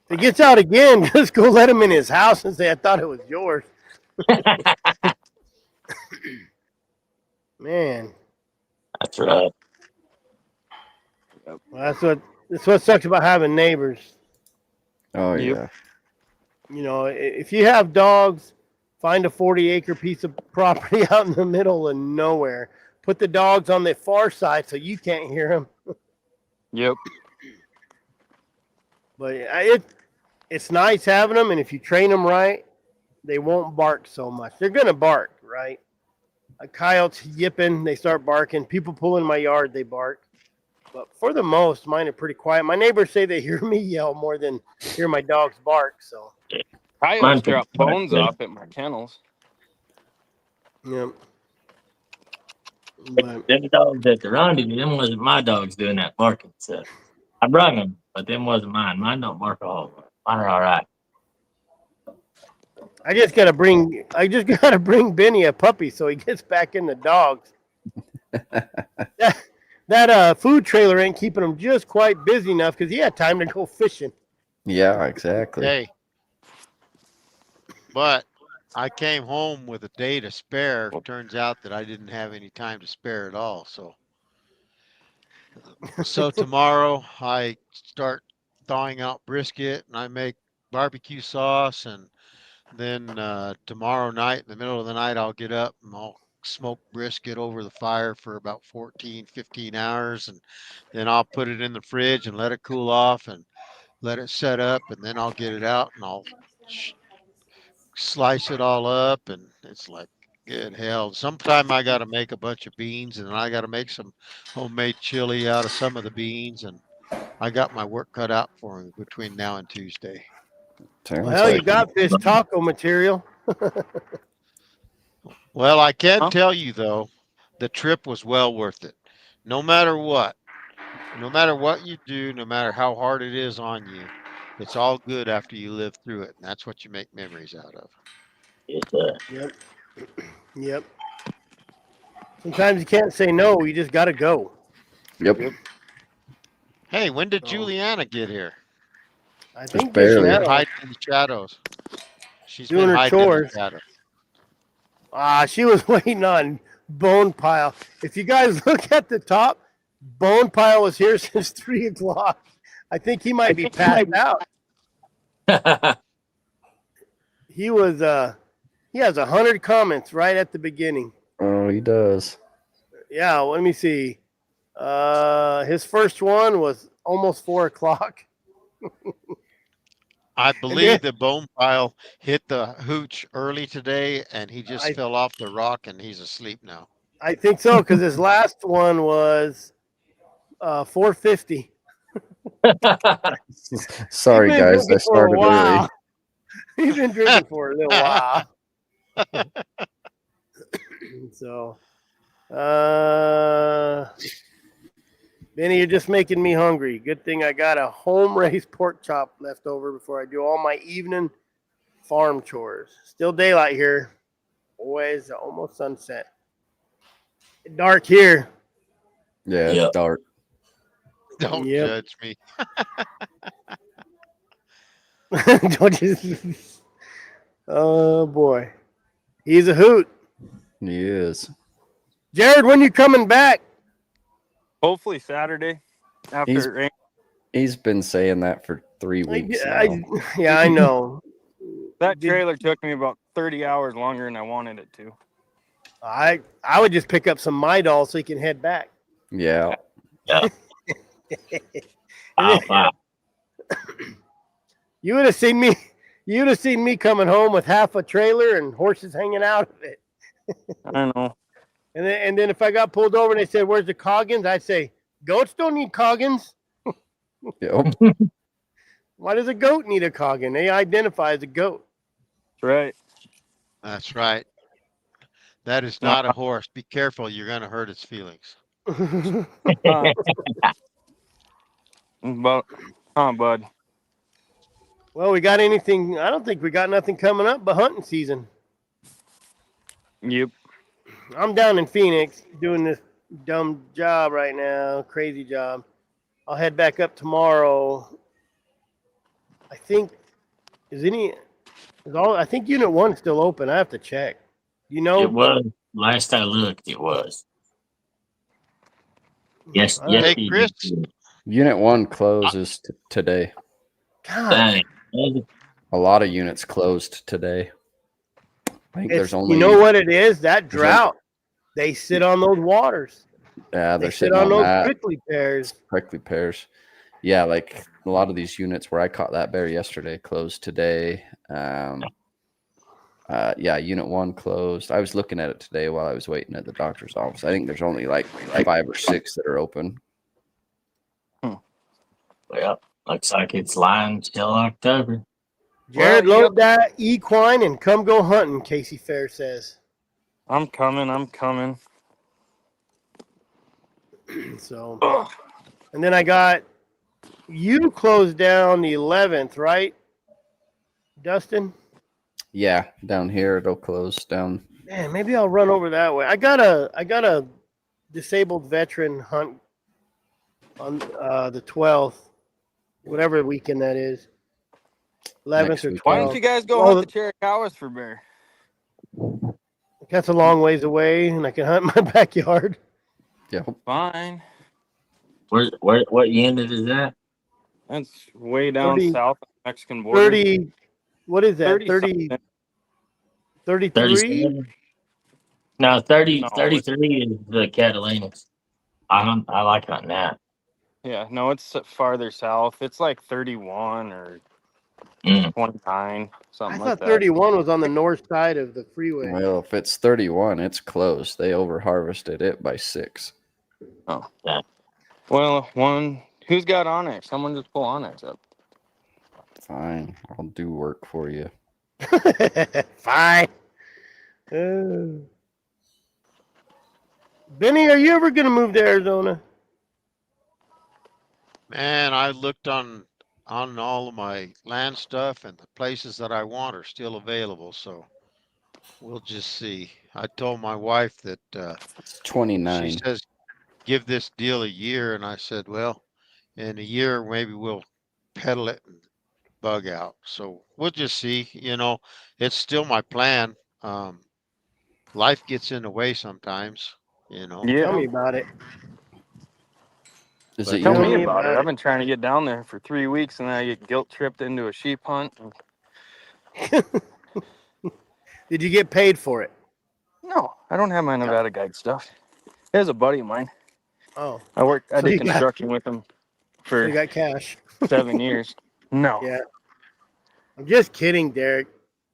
If it gets out again, just go let him in his house and say, "I thought it was yours." Man, That's right. well, that's what sucks about having neighbors. Oh, Yep. yeah. If you have dogs, find a 40-acre piece of property out in the middle of nowhere. Put the dogs on the far side so you can't hear them. Yep. But it's nice having them, and if you train them right, they won't bark so much. They're gonna bark, right? A coyote's yipping, they start barking. People pull in my yard, they bark. But for the most, mine are pretty quiet. My neighbors say they hear me yell more than hear my dogs bark. So, Coyotes drop bones off at my kennels. yeah. But Them dogs at the rendezvous, them wasn't my dogs doing that barking stuff. I brung them, but them wasn't mine. Mine don't bark a whole lot. Mine are all right. I just gotta bring Benny a puppy so he gets back in the dogs. that food trailer ain't keeping him just quite busy enough because he had time to go fishing. Yeah, exactly. Hey, but I came home with a day to spare. Turns out that I didn't have any time to spare at all. So tomorrow I start thawing out brisket and I make barbecue sauce, and then tomorrow night, in the middle of the night, I'll get up and I'll smoke brisket over the fire for about 14, 15 hours, and then I'll put it in the fridge and let it cool off and let it set up, and then I'll get it out and I'll slice it all up, and it's like good hell. Sometime I got to make a bunch of beans, and then I got to make some homemade chili out of some of the beans, and I got my work cut out for me between now and Tuesday. Sounds Well, you like got fish taco material. Well, I can tell you though, the trip was well worth it. No matter what you do, no matter how hard it is on you, it's all good after you live through it, and that's what you make memories out of. It's, Yep. Sometimes you can't say no. You just gotta go. Yep. Hey, when did Juliana get here? I think barely. just Been now. hiding in the shadows. She's Doing been her hiding in chores. the shadows. She was waiting on Bone Pile. If you guys look at the top, Bone Pile was here since 3 o'clock. I think he might be passed out. he has 100 comments right at the beginning. Oh, he does. Yeah, let me see. His first one was almost 4 o'clock. I then- believe the bone pile hit the hooch early today, and he just I fell off the rock, and he's asleep now. I think so because his last one was 4:50. Sorry, He's been guys. I drinking for a started early. while. He's been drinking for a little while. So, Benny, you're just making me hungry. Good thing I got a home raised pork chop left over before I do all my evening farm chores. Still daylight here. Boys, almost sunset. Dark here. Yeah, Yep. it's dark. Don't Yep. judge me. Don't you? Oh boy, he's a hoot. He is. Jared, when you coming back? Hopefully Saturday after He's- it rains. He's been saying that for 3 weeks now. Yeah, I know. That Did- trailer took me about 30 hours longer than I wanted it to. I would just pick up some Midol so you can head back. Yeah. Wow. You would have seen me. You'd have seen me coming home with half a trailer and horses hanging out of it. I don't know. And then if I got pulled over and they said, "Where's the Coggins?" I'd say, "Goats don't need Coggins. Yep. Why does a goat need a Coggin? They identify as a goat." That's right. That's right. That is No. not a horse. Be careful. You're going to hurt its feelings. Bud. Well, we got anything? I don't think we got nothing coming up but hunting season. Yep. I'm down in Phoenix doing this dumb job right now, crazy job. I'll head back up tomorrow. I think I think Unit 1's still open. I have to check. You know? It was. Last I looked, it was. Yes. All Yes. right. Hey, Chris. Unit 1 closes today. God, Dang. A lot of units closed today. I think there's only. you know what it is? That There's only- drought. They sit on those waters. Yeah, They they're sit sitting on on those that. prickly pears. Prickly pears. Yeah, like a lot of these units where I caught that bear yesterday closed today. Yeah, Unit 1 closed. I was looking at it today while I was waiting at the doctor's office. I think there's only like 5 or 6 that are open. Well, looks like it's lined till October. Jared, Well, load that equine and come go hunting, Casey Fair says. I'm coming. So, Ugh. and then I got you closed down the 11th, right, Dustin? Yeah, down here it'll close down. Man, maybe I'll run over that way. I got a disabled veteran hunt on the 12th, whatever weekend that is, 11th Next or weekend. 12th. Why don't you guys go Well, hunt the Chiricahuas for bear? That's a long ways away, and I can hunt in my backyard. Yeah. Fine. What unit is that? That's way down 30 south of the Mexican border. 30, what is that? 30, 30 33? 37? No, 30, No, 33 is the Catalinas. I like hunting that. Yeah, no, it's farther south. It's like 31 or Mm. 29, I something thought like that. 31 was on the north side of the freeway. Well, if it's 31, it's closed. They over harvested it by 6. Well, who's got Onyx? Someone just pull Onyx up. Fine, I'll do work for you. Fine. Benny, are you ever going to move to Arizona? Man, I looked on all of my land stuff, and the places that I want are still available. So we'll just see. I told my wife that It's 29. she says give this deal a year, and I said, well, in a year maybe we'll pedal it and bug out. So we'll just see. It's still my plan. Life gets in the way sometimes. Tell Yeah, me about it. Is but it tell Tell unit? me me about it. about I've been trying to get down there for 3 weeks, and then I get guilt tripped into a sheep hunt. Did you get paid for it? No, I don't have my Nevada guide stuff. There's a buddy of mine. Oh, I So did you got- construction with him so for you got cash. 7 years. No. Yeah. I'm just kidding, Derek.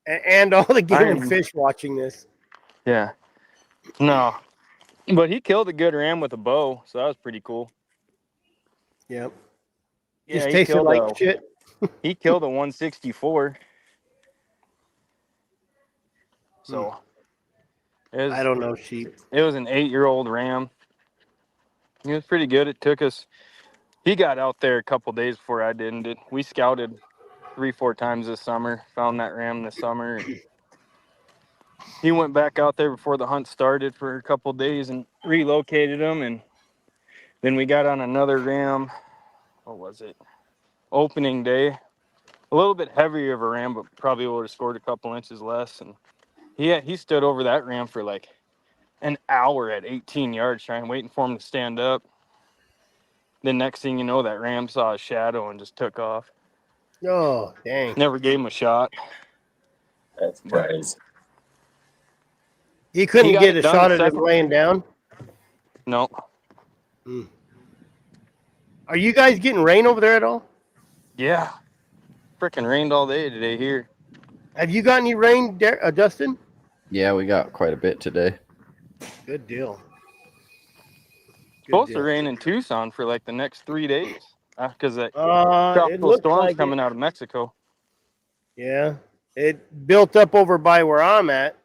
And all the game and I'm- fish watching this. Yeah. No. But he killed a good ram with a bow, so that was pretty cool. Yep. Yeah, Just he tasted killed like shit. He killed a 164. So I don't know sheep. It was an 8-year-old ram. He was pretty good. It took us. He got out there a couple days before I did. And we scouted 3-4 times this summer. Found that ram this summer. He went back out there before the hunt started for a couple days and relocated him. And then we got on another ram. What was it? Opening day. A little bit heavier of a ram, but probably would have scored a couple inches less. And he stood over that ram for like an hour at 18 yards waiting for him to stand up. The next thing you know, that ram saw a shadow and just took off. Oh, dang. Never gave him a shot. That's crazy. He couldn't got get it a done shot the at him second- laying down. No. Are you guys getting rain over there at all? Yeah. Frickin' rained all day today here. Have you got any rain, Dustin? Yeah, we got quite a bit today. Good deal. Supposed to rain in Tucson for like the next 3 days. Because that It tropical looked storm's like coming out of Mexico. Yeah, it built up over by where I'm at.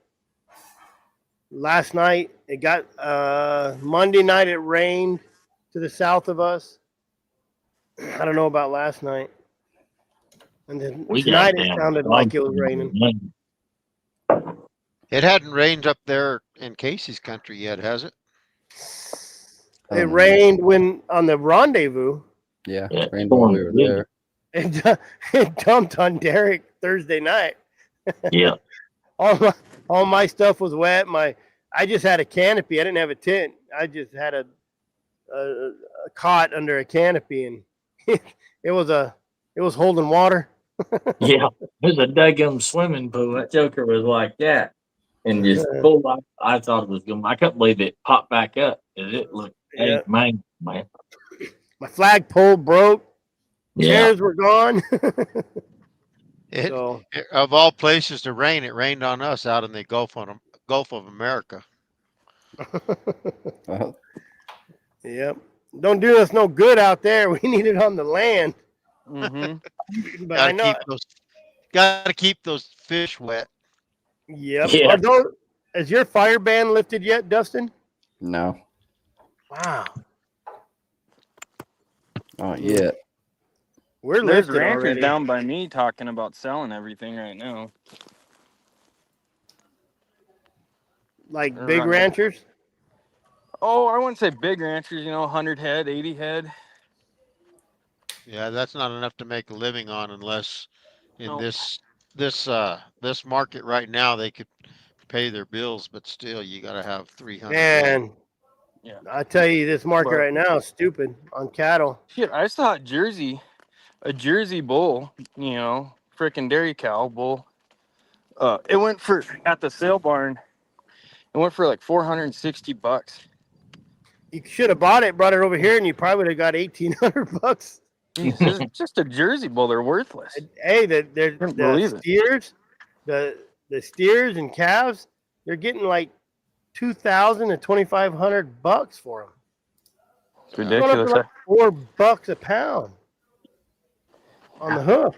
Last night, it got Monday night. It rained to the south of us. I don't know about last night. And then tonight it sounded like it was raining. It hadn't rained up there in Casey's country yet, has it? It rained on the rendezvous. Yeah, Yeah, rained while we were there. It dumped on Derek Thursday night. Yeah. all my stuff was wet. I just had a canopy. I didn't have a tent. I just had a cot under a canopy, and it was holding water. Yeah. There's a daggum swimming pool. That joker was like that. And just full life. I thought it was going. I couldn't believe it popped back up. It looked man. My flagpole broke. Yeah. Chairs were gone. Of all places to rain, it rained on us out in the Gulf of America. Well, Yep. Don't do us no good out there. We need it on the land. Mm-hmm. But I know. Gotta keep those fish wet. Yep. Yeah. Is your fire ban lifted yet, Dustin? no, Wow. not yet. We're There's lifted ranchers already. down by me talking about selling everything right now. Like They're big running. ranchers? Oh, I wouldn't say big ranchers, 100 head, 80 head. Yeah, that's not enough to make a living on unless in Nope. this market right now they could pay their bills, but still you gotta have 300. Man. Yeah. I tell you, this market But- right now is stupid on cattle. Shit, I saw a Jersey bull, freaking dairy cow bull. It went for, at the sale barn, it went for like $460. You should have brought it over here, and you probably would have got $1,800. It's just a Jersey bull. They're worthless. Hey, the believe it. steers, the steers and calves, they're getting like $2,000 to $2,500 for them. It's ridiculous. Like $4 a pound on the hoof.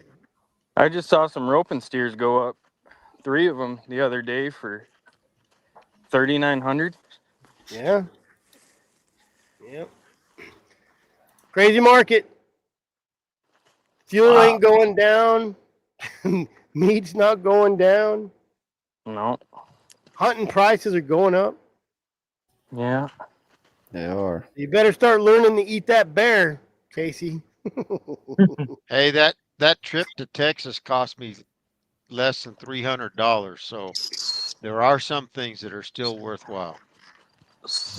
I just saw some roping steers go up, 3 of them the other day for $3,900. Yeah. Yep. Crazy market. Fuel ain't going down. Meat's not going down. No. Hunting prices are going up. Yeah. They are. You better start learning to eat that bear, Casey. Hey, that trip to Texas cost me less than $300, so there are some things that are still worthwhile.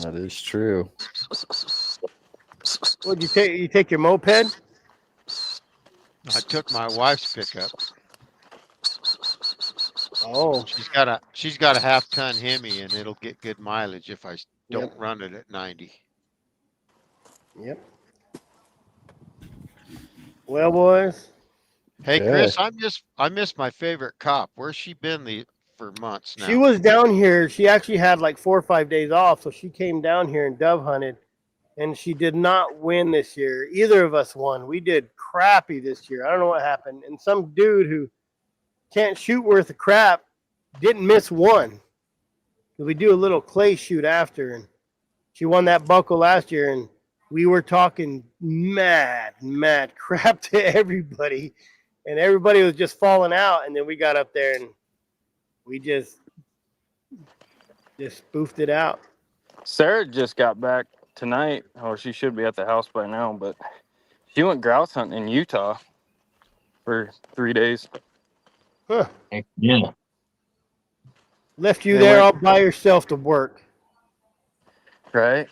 That is true. What'd you take? You take your moped? I took my wife's pickup. Oh, She's got a half-ton Hemi, and it'll get good mileage if I don't Yep. run it at 90. yep. Well, boys, Hey, Okay. Chris, I miss my favorite cop. Where's she been for months now? she was down here. She actually had like 4 or 5 days off, so she came down here and dove hunted, and she did not win this year. Either of us won. We did crappy this year. I don't know what happened. And some dude who can't shoot worth of crap didn't miss one. We do a little clay shoot after, and she won that buckle last year, and we were talking mad crap to everybody, and everybody was just falling out. And then we got up there and we just spoofed it out. Sarah just got back tonight. Oh, she should be at the house by now, but she went grouse hunting in Utah for 3 days. Huh. Heck, yeah. Left you They there went- all by yourself to work. Right?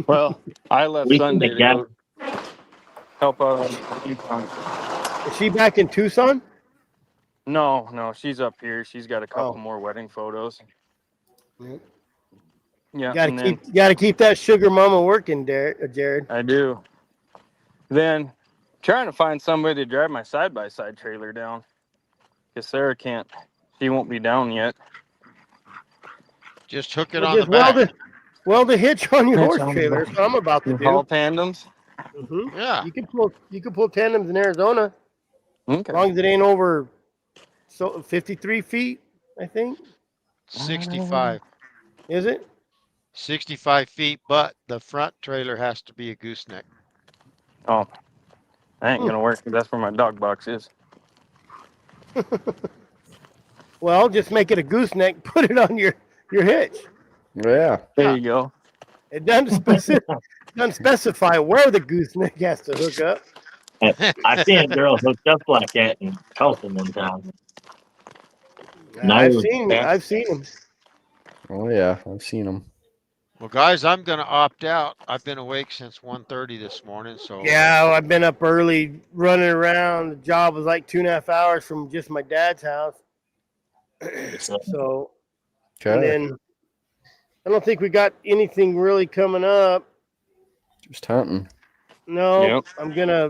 Well, I left We Sunday to could've go help out on Yukon. Is she back in Tucson? No, she's up here. She's got a couple Oh. more wedding photos. Yep. Yeah, Got and to then keep that sugar mama working, Jared. I do. Then trying to find somebody to drive my side-by-side trailer down. Because Sarah can't. She won't be down yet. Just hook it Well, on the just back. weld a hitch on your Hitch horse on the trailer. back. That's what I'm about to do. Haul tandems. Mhm. Yeah. You can pull tandems in Arizona as Okay. long as it ain't over 53 feet, I think. 65. Is it? 65 feet, but the front trailer has to be a gooseneck. Oh, that ain't gonna work. That's where my dog box is. Well, just make it a gooseneck. Put it on your hitch. Yeah. There Yeah. you go. It doesn't specify where the gooseneck has to hook up. I seen a girl hooked up like that in Tulsa one time. No. I've seen Yeah. them. Oh yeah, I've seen them. Well, guys, I'm going to opt out. I've been awake since 1:30 this morning, so Yeah, I've been up early running around. The job was like 2.5 hours from just my dad's house. So, and Okay. then I don't think we got anything really coming up. Just hunting. No, Yep. I'm gonna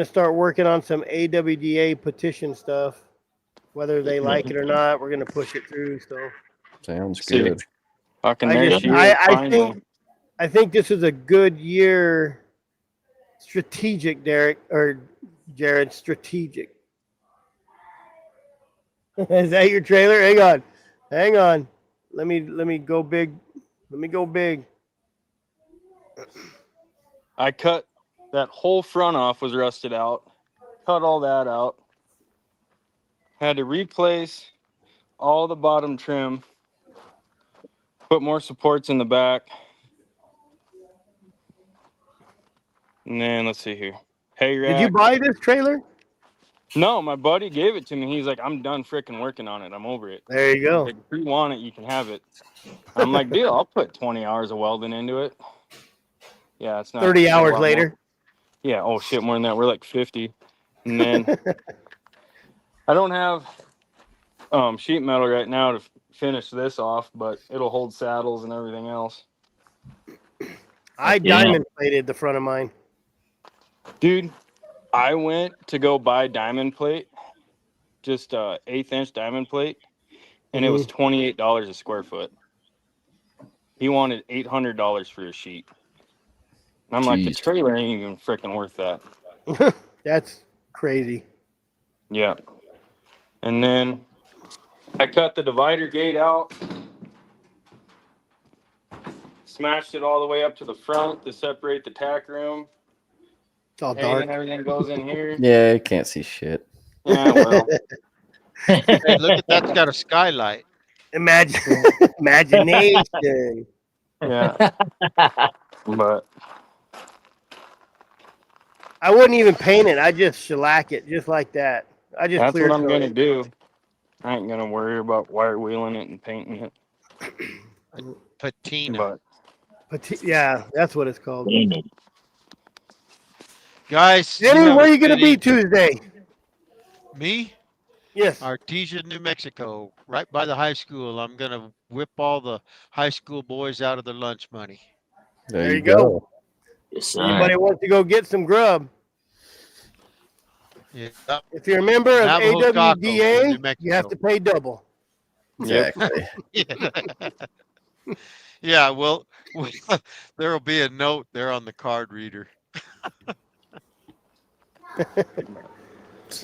start working on some AWDA petition stuff. Whether they like it or not, we're gonna push it through. So Sounds See. good. Fucking I there's just- you. I think this is a good year. Strategic, Derek or Jared. Strategic. Is that your trailer? Hang on. Let me go big. Let me go big. I cut that whole front off, was rusted out. Cut all that out. Had to replace all the bottom trim. Put more supports in the back. And then let's see here. Hay rack. Did you buy this trailer? No, my buddy gave it to me. He's like, I'm done freaking working on it. I'm over it. There you go. Like, if you want it, you can have it. I'm like, deal. I'll put 20 hours of welding into it. Yeah, it's not 30 a hours lot later. more. Yeah. Oh shit, more than that. We're like 50. And then I don't have sheet metal right now to finish this off, but it'll hold saddles and everything else. I Yeah. diamond plated the front of mine. Dude, I went to go buy diamond plate, just 1/8 inch diamond plate, and it was $28 a square foot. He wanted $800 for a sheet. And I'm like, the Jeez. trailer ain't even freaking worth that. That's crazy. Yeah. And then I cut the divider gate out, smashed it all the way up to the front to separate the tack room. It's all Hay dark. and everything goes in here. Yeah, you can't see shit. Yeah, well, hey, look at that's got a skylight. Imagination. yeah. But I wouldn't even paint it. I just shellac it just like that. I just that's clear what I'm coat gonna it. do. I ain't gonna worry about wire wheeling it and painting it. Patina. But Yeah, that's what it's called. Guys, Jenny, have where a are you gonna good be evening. Tuesday? Me? Yes. Artesia, New Mexico, right by the high school. I'm gonna whip all the high school boys out of their lunch money. There you go. Yes, sir. Anybody wants to go get some grub? Yeah. If you're a member of Navajo tacos in New AWDA, you Mexico. have to pay double. Exactly. Yeah, well, there'll be a note there on the card reader.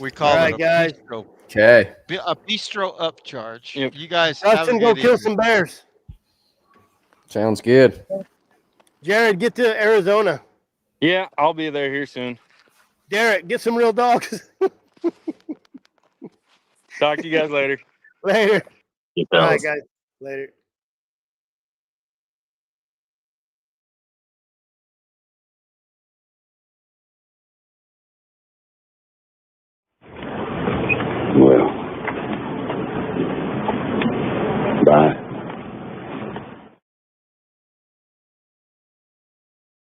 We call All it right, a guys. bistro, Okay. a bistro upcharge. Yep. You guys have a Justin, go good kill evening. some bears. Sounds good. Jared, get to Arizona. Yeah, I'll be there here soon. Derek, get some real dogs. Talk to you guys later. Later. Good All right, fellas. guys. Later. Well, bye.